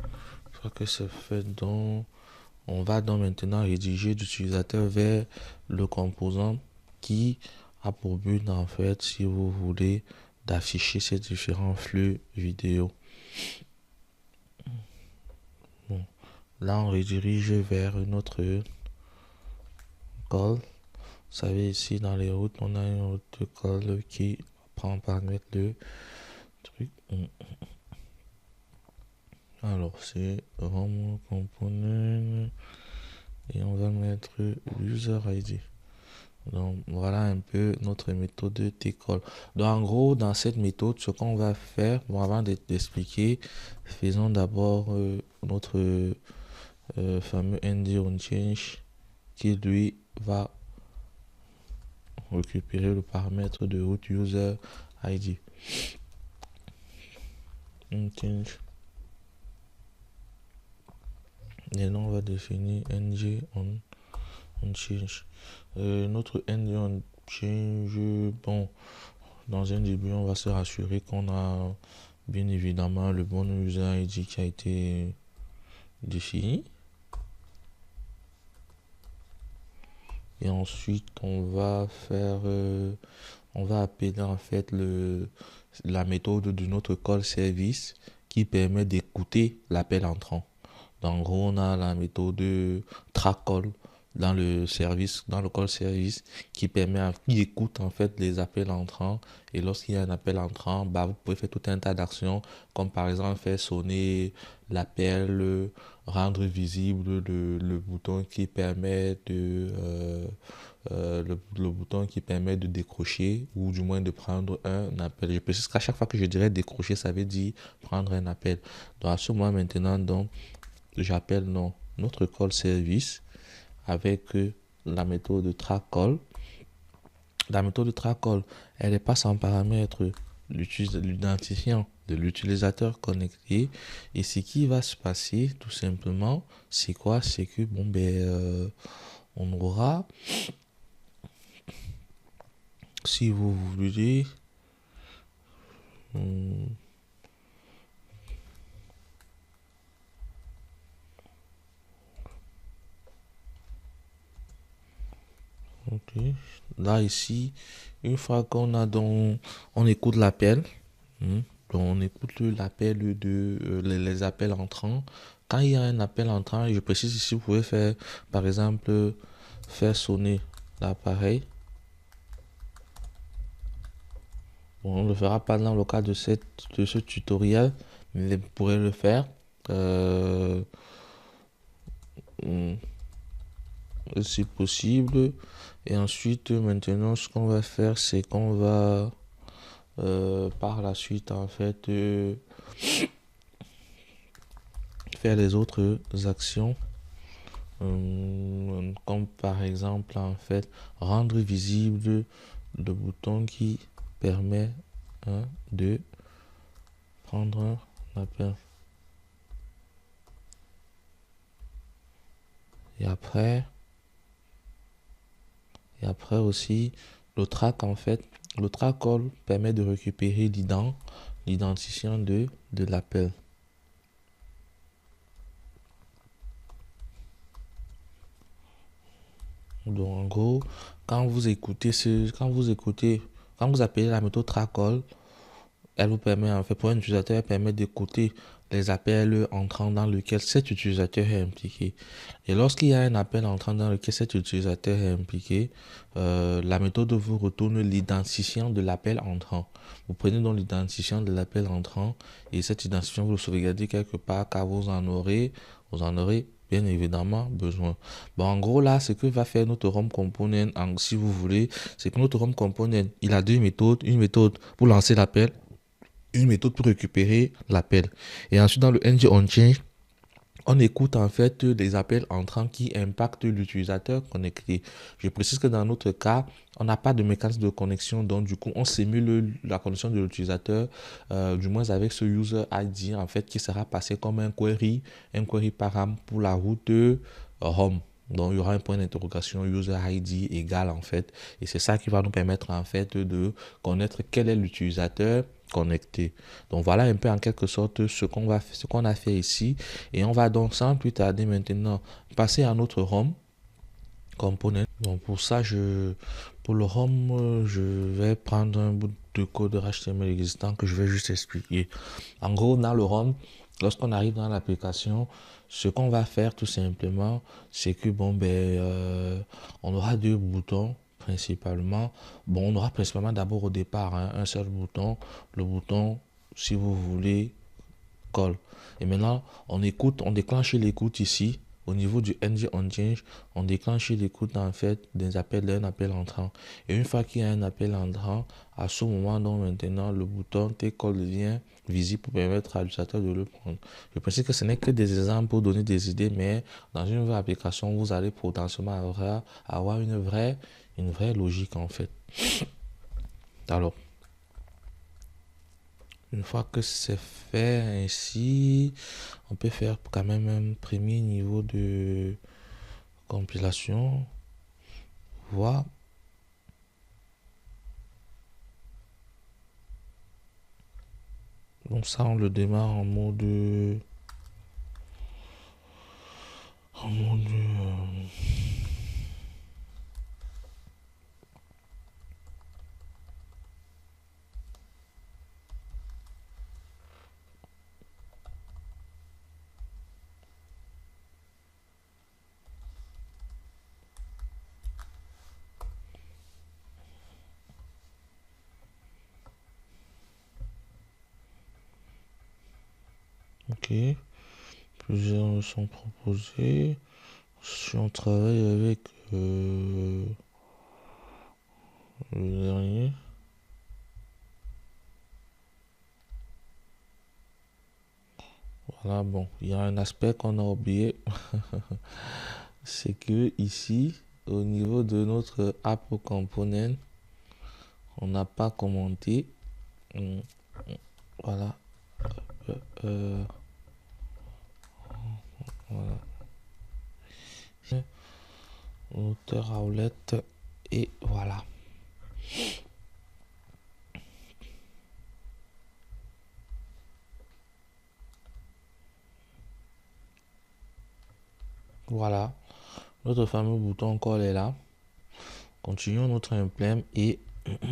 S1: Une fois que c'est fait, donc... On va donc maintenant rédiger l'utilisateur vers le composant qui a pour but en fait, si vous voulez, d'afficher ces différents flux vidéo. Bon. Là, on redirige vers notre call. Vous savez, ici dans les routes, on a une route de call qui prend en paramètre le truc. Alors, c'est Rome component et on va mettre user ID. Donc voilà un peu notre méthode de T-call. Donc en gros, dans cette méthode, ce qu'on va faire, bon, avant d'expliquer, faisons d'abord notre fameux ND on change qui lui va récupérer le paramètre de root user ID. On change. Et là on va définir ng on change. Notre ng on change, bon, dans un début, on va se rassurer qu'on a bien évidemment le bon user ID qui a été défini. Et ensuite, on va faire, on va appeler en fait la méthode de notre call service qui permet d'écouter l'appel entrant. Donc, en gros, on a la méthode track call dans le service, dans le call service, qui écoute en fait les appels entrants. Et lorsqu'il y a un appel entrant, vous pouvez faire tout un tas d'actions, comme par exemple faire sonner l'appel, rendre visible le bouton qui permet de le bouton qui permet de décrocher ou du moins de prendre un appel. Je précise qu'à chaque fois que je dirais décrocher, ça veut dire prendre un appel. Donc à ce moment maintenant, donc j'appelle notre call service avec la méthode de track call. La méthode de track call, elle n'est pas sans paramètre l'identifiant de l'utilisateur connecté. Et ce qui va se passer, tout simplement, c'est quoi? C'est que, on aura, si vous voulez, ok. Là, ici, une fois qu'on a donc, on écoute l'appel, donc on écoute l'appel les appels entrants. Quand il y a un appel entrant, je précise ici, vous pouvez faire, par exemple, faire sonner l'appareil. Bon, on ne le fera pas dans le cadre de ce tutoriel, mais vous pourrez le faire. Si possible. Et ensuite, maintenant, ce qu'on va faire, c'est qu'on va par la suite, en fait, faire les autres actions. Comme par exemple, en fait, rendre visible le bouton qui permet de prendre un appel. Et après aussi, le track en fait, le track call permet de récupérer l'identifiant de l'appel. Donc en gros, quand vous appelez la méthode track call, elle vous permet en fait, pour un utilisateur, elle permet d'écouter les appels entrants dans lequel cet utilisateur est impliqué. Et lorsqu'il y a un appel entrant dans lequel cet utilisateur est impliqué, la méthode vous retourne l'identifiant de l'appel entrant. Vous prenez donc l'identifiant de l'appel entrant et cet identifiant vous le sauvegardez quelque part car vous en aurez bien évidemment besoin. Bon, en gros, là, ce que va faire notre ROM component, si vous voulez, c'est que notre ROM component, il a deux méthodes. Une méthode pour lancer l'appel, une méthode pour récupérer l'appel. Et ensuite, dans le ng onChange, on écoute en fait des appels entrants qui impactent l'utilisateur connecté. Je précise que dans notre cas, on n'a pas de mécanisme de connexion, donc du coup, on simule la connexion de l'utilisateur, du moins avec ce user ID en fait qui sera passé comme un query param pour la route home. Donc, il y aura un point d'interrogation user ID égal en fait. Et c'est ça qui va nous permettre en fait de connaître quel est l'utilisateur connecté. Donc, voilà un peu en quelque sorte ce qu'on a fait ici. Et on va donc sans plus tarder maintenant passer à notre ROM component. Donc, pour ça, pour le ROM, je vais prendre un bout de code HTML existant que je vais juste expliquer. En gros, dans le ROM, lorsqu'on arrive dans l'application, ce qu'on va faire tout simplement, c'est que on aura deux boutons principalement. Bon, on aura principalement d'abord au départ un seul bouton, le bouton, si vous voulez, call. Et maintenant, on déclenche l'écoute ici. Au niveau du ng onChange, on déclenche l'écoute en fait d'un appel entrant. Et une fois qu'il y a un appel entrant, à ce moment, donc maintenant, le bouton tcall devient visible pour permettre à l'utilisateur de le prendre. Je pense que ce n'est que des exemples pour donner des idées, mais dans une vraie application, vous allez potentiellement avoir une vraie logique en fait. Alors, une fois que c'est fait ainsi, on peut faire quand même un premier niveau de compilation. Voilà. Donc ça, on le démarre en mode... En mode... ok. Plusieurs sont proposés. Si on travaille avec le dernier. Voilà, bon, il y a un aspect qu'on a oublié. C'est que ici, au niveau de notre app component, on n'a pas commenté. Voilà. Voilà. Auteur roulette et voilà. Voilà. Notre fameux bouton call est là. Continuons notre emblème et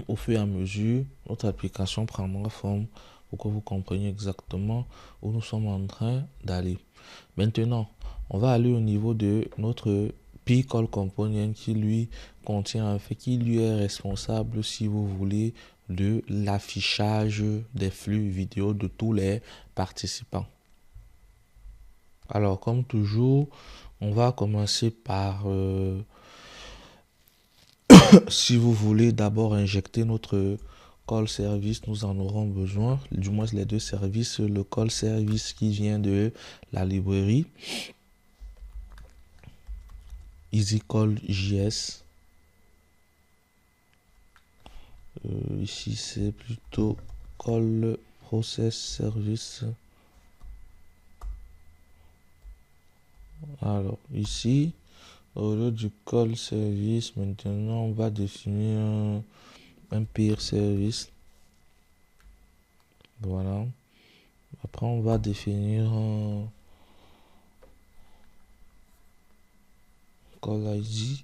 S1: au fur et à mesure, notre application prendra forme pour que vous compreniez exactement où nous sommes en train d'aller. Maintenant, on va aller au niveau de notre pcall component qui lui contient en fait, qui lui est responsable, si vous voulez, de l'affichage des flux vidéo de tous les participants. Alors, comme toujours, on va commencer par, si vous voulez, d'abord injecter notre call service. Nous en aurons besoin, du moins les deux services, le call service qui vient de la librairie EasyCallJS. Ici, c'est plutôt call process service. Alors, ici, au lieu du call service, maintenant, on va définir un peer service. Voilà. Après, on va définir un call ID.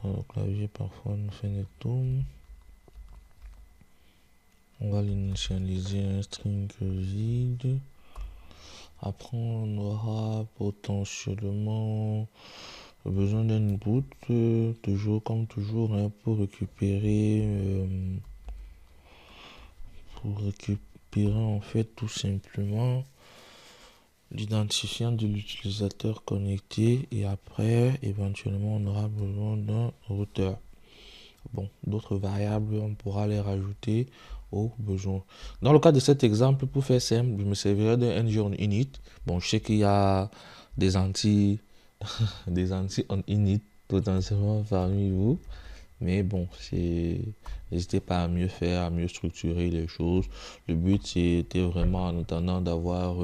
S1: Le clavier parfois nous fait des tours. On va l'initialiser un string vide. Après, on aura potentiellement besoin d'un input, toujours comme toujours, hein, pour récupérer récupérer en fait tout simplement l'identifiant de l'utilisateur connecté et après éventuellement on aura besoin d'un routeur. Bon, d'autres variables on pourra les rajouter au besoin. Dans le cas de cet exemple, pour faire simple, je me servirai d'un ng on init. Bon, je sais qu'il y a des anti des anti on init potentiellement parmi vous. Mais bon, n'hésitez pas à mieux faire, à mieux structurer les choses. Le but, c'était vraiment en attendant d'avoir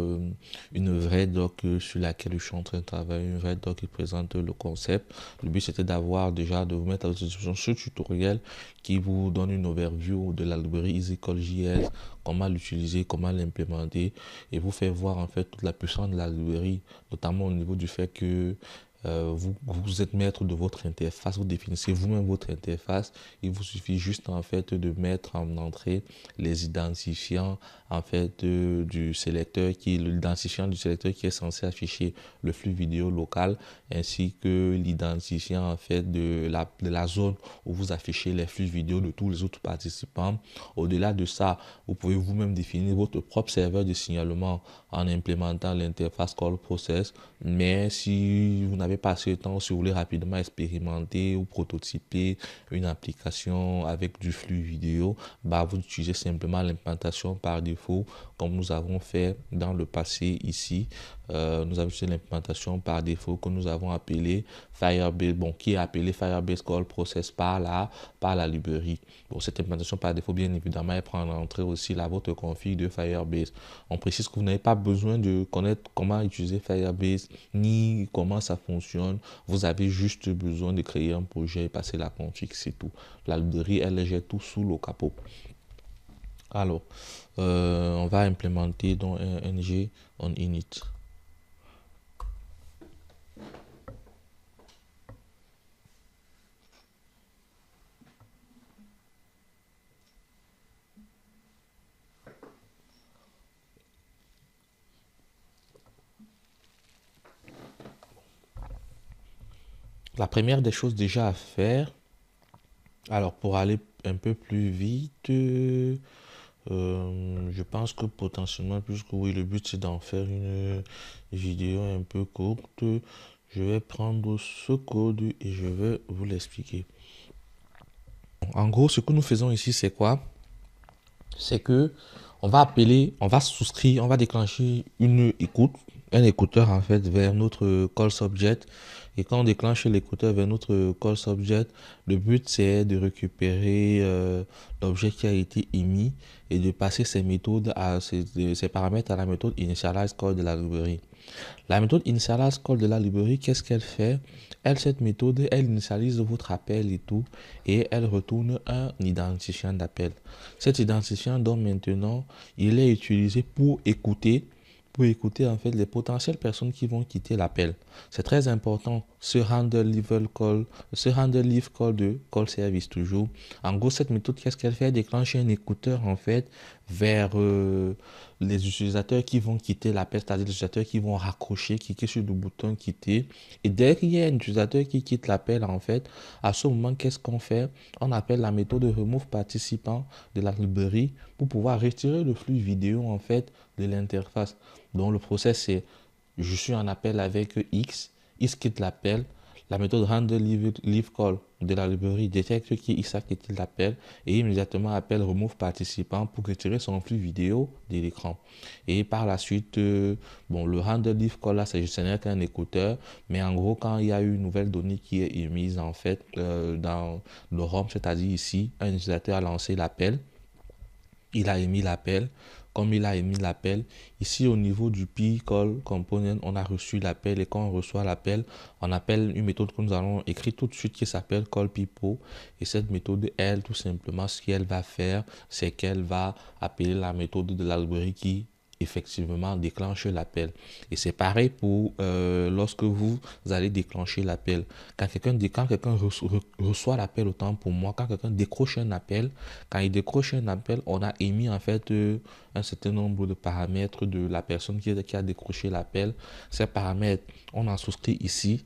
S1: une vraie doc sur laquelle je suis en train de travailler, une vraie doc qui présente le concept. Le but, c'était d'avoir déjà, de vous mettre à votre disposition ce tutoriel qui vous donne une overview de la librairie EasyCallJS, comment l'utiliser, comment l'implémenter et vous faire voir en fait toute la puissance de la librairie, notamment au niveau du fait que vous êtes maître de votre interface, vous définissez vous-même votre interface. Il vous suffit juste en fait de mettre en entrée les identifiants en fait du sélecteur l'identifiant du sélecteur qui est censé afficher le flux vidéo local ainsi que l'identifiant en fait de la zone où vous affichez les flux vidéo de tous les autres participants. Au-delà de ça, vous pouvez vous-même définir votre propre serveur de signalement en implémentant l'interface call process. Mais si vous n'avez pas assez de temps, si vous voulez rapidement expérimenter ou prototyper une application avec du flux vidéo, vous utilisez simplement l'implémentation par défaut comme nous avons fait dans le passé ici. Nous avons utilisé l'implémentation par défaut que nous avons appelé Firebase, qui est appelé Firebase Call Process par la librairie. Bon, cette implémentation par défaut, bien évidemment, elle prend en entrée aussi votre config de Firebase. On précise que vous n'avez pas besoin de connaître comment utiliser Firebase ni comment ça fonctionne. Vous avez juste besoin de créer un projet et passer la config, c'est tout. La librairie, elle gère tout sous le capot. Alors, on va implémenter donc un ng on init. La première des choses déjà à faire, alors pour aller un peu plus vite, je pense que potentiellement, puisque oui, le but c'est d'en faire une vidéo un peu courte, je vais prendre ce code et je vais vous l'expliquer. En gros, ce que nous faisons ici, c'est quoi? C'est que on va souscrire, on va déclencher une écoute, un écouteur en fait vers notre call subject. Et quand on déclenche l'écouteur vers notre call subject, le but c'est de récupérer l'objet qui a été émis et de passer ces méthodes ces paramètres à la méthode initialize call de la librairie. La méthode initialize call de la librairie, qu'est-ce qu'elle fait? Cette méthode, elle initialise votre appel et tout, et elle retourne un identifiant d'appel. Cet identifiant, donc maintenant, il est utilisé pour écouter en fait les potentielles personnes qui vont quitter l'appel. C'est très important, ce handle leave call de call service toujours. En gros, cette méthode, qu'est-ce qu'elle fait? Elle déclenche un écouteur en fait vers les utilisateurs qui vont quitter l'appel, c'est-à-dire les utilisateurs qui vont raccrocher, cliquer sur le bouton quitter. Et dès qu'il y a un utilisateur qui quitte l'appel, en fait, à ce moment, qu'est-ce qu'on fait? On appelle la méthode remove participant de la librairie pour pouvoir retirer le flux vidéo en fait de l'interface. Donc le process c'est je suis en appel avec X quitte l'appel. La méthode handle leave call de la librairie détecte qui X a quitté l'appel et immédiatement appelle remove participant pour retirer son flux vidéo de l'écran. Et par la suite, le handle leave call là, ce n'est qu'un écouteur, mais en gros, quand il y a eu une nouvelle donnée qui est émise en fait dans le ROM, c'est-à-dire ici, un utilisateur a lancé l'appel, il a émis l'appel. Comme il a émis l'appel, ici au niveau du p-call component, on a reçu l'appel et quand on reçoit l'appel, on appelle une méthode que nous allons écrire tout de suite qui s'appelle call people. Et cette méthode, elle, tout simplement, ce qu'elle va faire, c'est qu'elle va appeler la méthode de la librairie qui effectivement déclenche l'appel. Et c'est pareil pour lorsque vous allez déclencher l'appel. Quand quelqu'un reçoit l'appel, autant pour moi, quand quelqu'un décroche un appel, quand il décroche un appel, on a émis en fait un certain nombre de paramètres de la personne qui a décroché l'appel. Ces paramètres, on en souscrit ici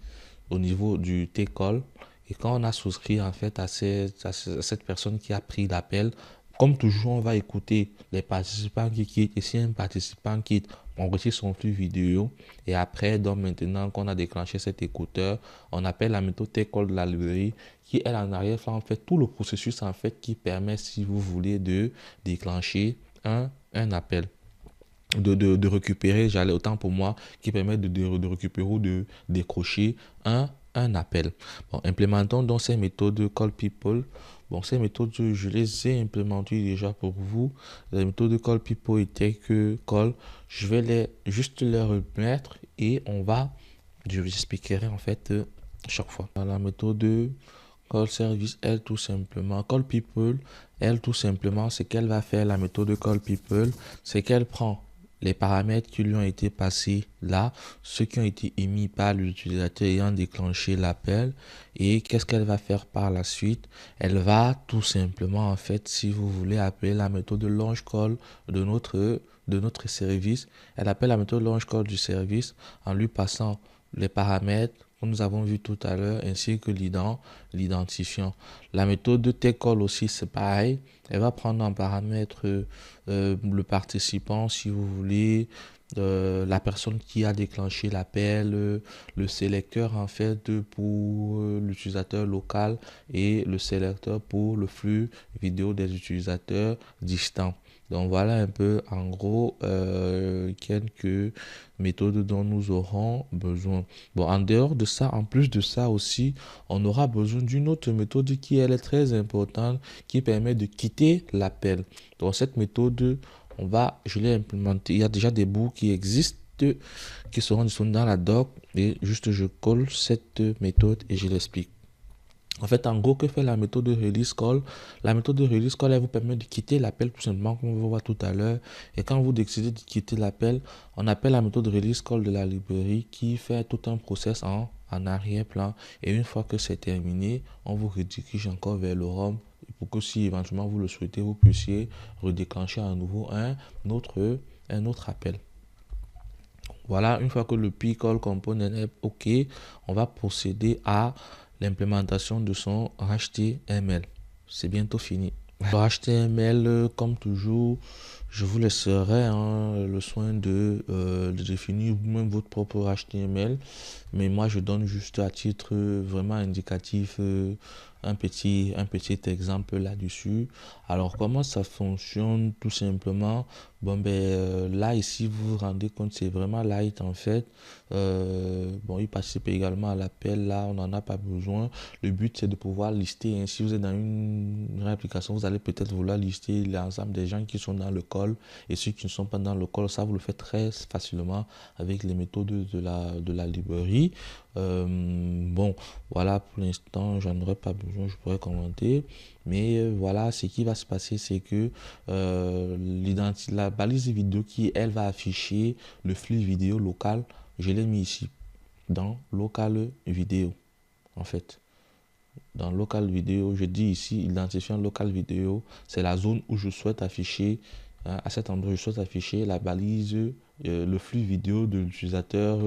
S1: au niveau du T-call. Et quand on a souscrit en fait à cette personne qui a pris l'appel, Comme toujours, on va écouter les participants qui quittent. Et si un participant quitte, on retire son flux vidéo. Et après, donc maintenant qu'on a déclenché cet écouteur, on appelle la méthode take-call de la librairie qui, elle, en arrière, fait en fait tout le processus en fait qui permet, si vous voulez, de déclencher un appel. De récupérer, j'allais autant pour moi, qui permet de récupérer ou de décrocher un appel. Bon, implémentons donc ces méthodes Call People. Bon, ces méthodes, je les ai implémentées déjà pour vous. Les méthodes Call People et Take Call, je vais juste les remettre et je vous expliquerai en fait chaque fois. Dans la méthode Call Service, elle tout simplement, Call People, elle tout simplement, ce qu'elle va faire, la méthode Call People, c'est qu'elle prend les paramètres qui lui ont été passés là, ceux qui ont été émis par l'utilisateur ayant déclenché l'appel, et qu'est-ce qu'elle va faire par la suite? Elle va tout simplement, en fait, si vous voulez appeler la méthode launch call de notre service, elle appelle la méthode launch call du service en lui passant les paramètres que nous avons vu tout à l'heure ainsi que l'identifiant. La méthode de take call aussi, c'est pareil. Elle va prendre en paramètre le participant, si vous voulez, la personne qui a déclenché l'appel, le sélecteur en fait pour l'utilisateur local et le sélecteur pour le flux vidéo des utilisateurs distants. Donc voilà un peu en gros quelques méthodes dont nous aurons besoin. Bon, en dehors de ça, en plus de ça aussi, on aura besoin d'une autre méthode qui elle est très importante, qui permet de quitter l'appel. Donc cette méthode, je l'ai implémentée. Il y a déjà des bouts qui existent, qui seront disponibles dans la doc, et juste je colle cette méthode et je l'explique. En fait, en gros, que fait la méthode de release call? La méthode de release call, elle vous permet de quitter l'appel tout simplement, comme on va voir tout à l'heure. Et quand vous décidez de quitter l'appel, on appelle la méthode de release call de la librairie qui fait tout un process en arrière-plan. Et une fois que c'est terminé, on vous redirige encore vers le ROM pour que si éventuellement vous le souhaitez, vous puissiez redéclencher à nouveau un autre appel. Voilà, une fois que le P-Call component est OK, on va procéder à l'implémentation de son HTML. C'est bientôt fini. Le HTML, comme toujours, je vous laisserai le soin de définir vous-même votre propre HTML. Mais moi, je donne juste à titre vraiment indicatif un petit exemple là-dessus. Alors, comment ça fonctionne tout simplement? Bon, là, ici, vous vous rendez compte, c'est vraiment light en fait. Bon, il participe également à l'appel. Là, on n'en a pas besoin. Le but, c'est de pouvoir lister. Si vous êtes dans une application, vous allez peut-être vouloir lister l'ensemble des gens qui sont dans le call et ceux qui ne sont pas dans le call. Ça, vous le faites très facilement avec les méthodes de la librairie. Bon, voilà, pour l'instant, j'en aurais pas besoin, je pourrais commenter. Mais voilà, ce qui va se passer, c'est que la balise vidéo qui, elle, va afficher le flux vidéo local, je l'ai mis ici, dans local vidéo, en fait. Dans local vidéo, je dis ici, identifiant local vidéo, c'est la zone où je souhaite afficher, à cet endroit, je souhaite afficher la balise, le flux vidéo de l'utilisateur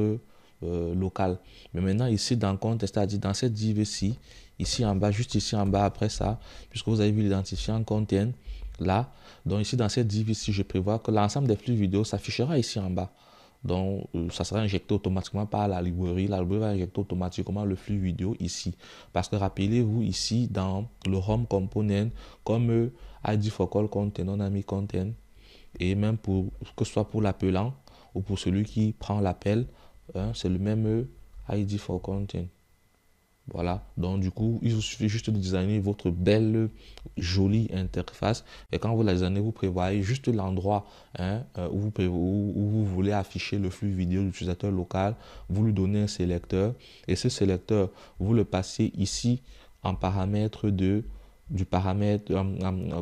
S1: local. Mais maintenant, ici, dans le compte, c'est-à-dire dans cette div-ci, ici en bas, juste ici en bas, après ça, puisque vous avez vu l'identifiant content, là, donc ici, dans cette div-ci, je prévois que l'ensemble des flux vidéo s'affichera ici en bas. Donc, ça sera injecté automatiquement par la librairie. La librairie va injecter automatiquement le flux vidéo ici. Parce que rappelez-vous, ici, dans le home component, comme ID for call content, on a mis content. Et même que ce soit pour l'appelant ou pour celui qui prend l'appel, c'est le même ID for content. Voilà, donc du coup, il vous suffit juste de designer votre belle, jolie interface. Et quand vous la designez, vous prévoyez juste l'endroit où vous voulez afficher le flux vidéo de l'utilisateur local. Vous lui donnez un sélecteur. Et ce sélecteur, vous le passez ici en paramètre du paramètre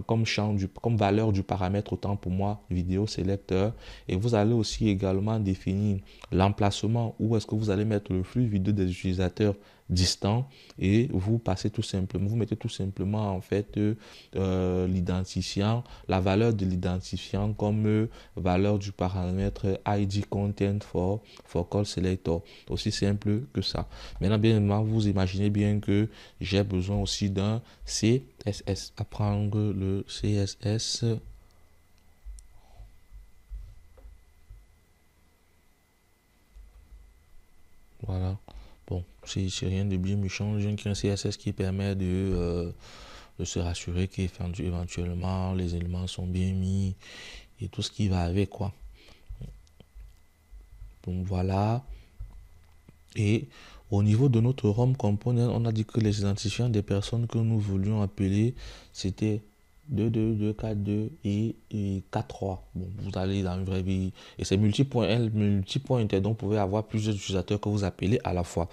S1: comme valeur du paramètre, autant pour moi vidéo sélecteur. Et vous allez aussi également définir l'emplacement où est-ce que vous allez mettre le flux vidéo des utilisateurs distant et vous passez tout simplement, vous mettez tout simplement en fait l'identifiant, la valeur de l'identifiant comme valeur du paramètre ID content for call selector. Aussi simple que ça. Maintenant, bien évidemment, vous imaginez bien que j'ai besoin aussi d'un CSS. Apprendre le CSS. Voilà. Bon, c'est rien de bien méchant. J'ai un CSS qui permet de se rassurer qu'éventuellement les éléments sont bien mis et tout ce qui va avec, quoi. Donc voilà. Et au niveau de notre ROM component, on a dit que les identifiants des personnes que nous voulions appeler, c'était 222, 42 et 43. Bon, vous allez dans une vraie vie. Et c'est multipoint, donc vous pouvez avoir plusieurs utilisateurs que vous appelez à la fois.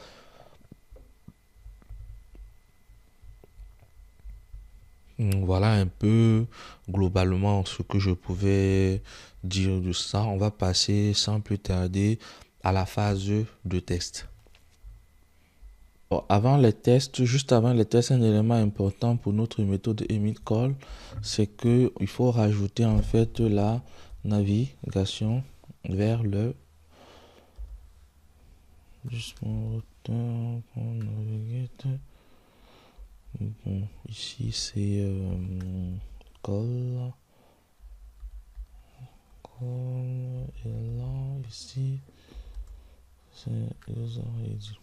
S1: Voilà un peu globalement ce que je pouvais dire de ça. On va passer sans plus tarder à la phase de test. Bon, juste avant les tests, un élément important pour notre méthode emit call, c'est que il faut rajouter en fait la navigation vers le bon, ici c'est call et là ici c'est user ID.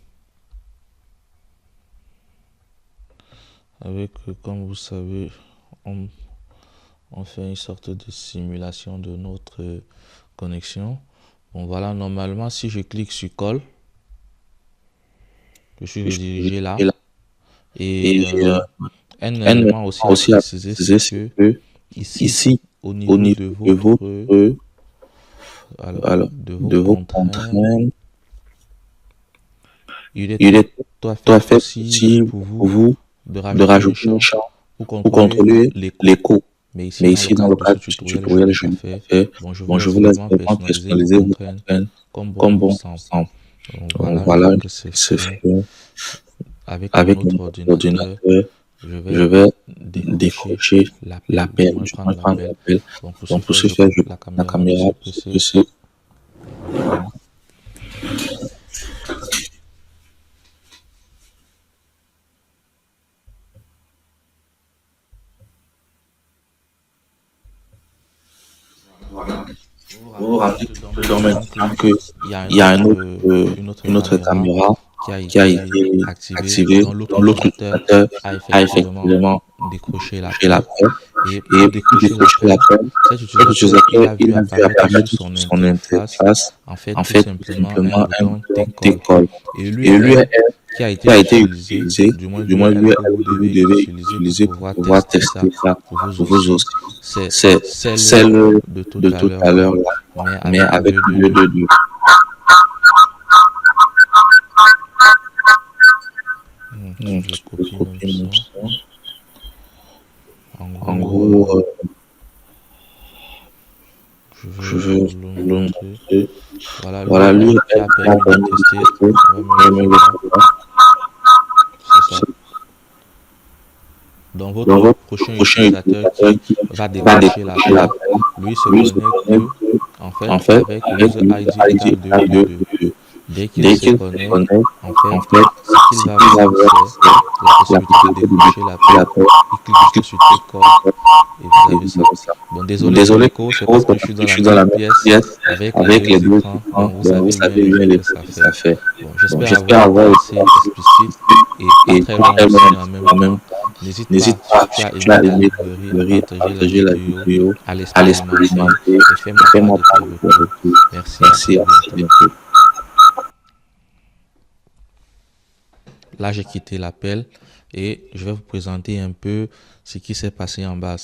S1: Avec, comme vous savez, on fait une sorte de simulation de notre connexion. Bon voilà, normalement si je clique sur call, je suis redirigé là. Et un élément aussi à préciser, c'est que ici, au niveau de vos contraintes, il est tout à fait possible pour vous de rajouter un champ pour contrôler l'écho. Mais ici, dans le cadre de ce tutoriel, je l'ai pas fait. Bon, je vous laisse vraiment personnaliser vos contraintes comme bon vous semble. Donc voilà, que c'est fait. Avec notre ordinateur, je vais décrocher l'appel. Je vais prendre l'appel. Donc pour ce faire, je prends la caméra de ce PC. Vous vous rendez compte maintenant qu'il y a une autre caméra qui a été activée dont l'autre utilisateur a effectivement décroché l'appel. Et pour décrocher l'appel, cet utilisateur il a vu apparaître sur son interface en fait tout simplement un bouton T-Call. Et l'URL qui a été utilisé, du moins l'URL que vous devez utiliser pour pouvoir tester ça pour vous aussi, c'est celle de tout à l'heure là, mais avec le 2. Je copie même ça. En gros, je veux le montrer. Voilà, lui, qui a permis de tester. On va mettre là. C'est ça. Donc votre prochain utilisateur qui va décrocher l'appel, lui se connecte en fait avec l'user ID égale 2. Dès qu'il se connecte, en fait, ce qu'il va voir, c'est la possibilité de décrocher l'appel. Il clique sur T-Call et vous avez ça. Bon, désolé pour l'écho, c'est parce que je suis dans la même pièce avec les deux écrans. Donc vous savez bien les que ça fait. Bon, j'espère avoir été explicite et pas très long aussi en même temps. N'hésite pas, si tu as aimé la librairie, à partager la vidéo, à l'expérimenter et fais-moi part de tes retours. Merci, à très bientôt. Là, j'ai quitté l'appel et je vais vous présenter un peu ce qui s'est passé en bas.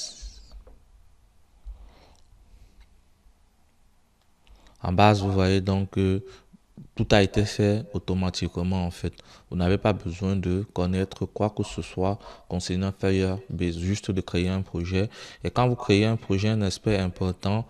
S1: En bas, vous voyez donc Tout a été fait automatiquement en fait. Vous n'avez pas besoin de connaître quoi que ce soit concernant Firebase, juste de créer un projet. Et quand vous créez un projet, un aspect important,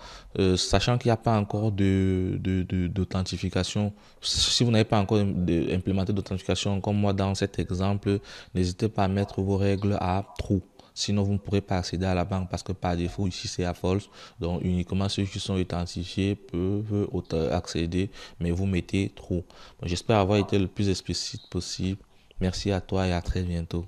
S1: sachant qu'il n'y a pas encore d'authentification, si vous n'avez pas encore implémenté d'authentification, comme moi dans cet exemple, n'hésitez pas à mettre vos règles à true. Sinon, vous ne pourrez pas accéder à la banque parce que par défaut, ici, c'est à false. Donc, uniquement ceux qui sont authentifiés peuvent accéder, mais vous mettez trop. J'espère avoir été le plus explicite possible. Merci à toi et à très bientôt.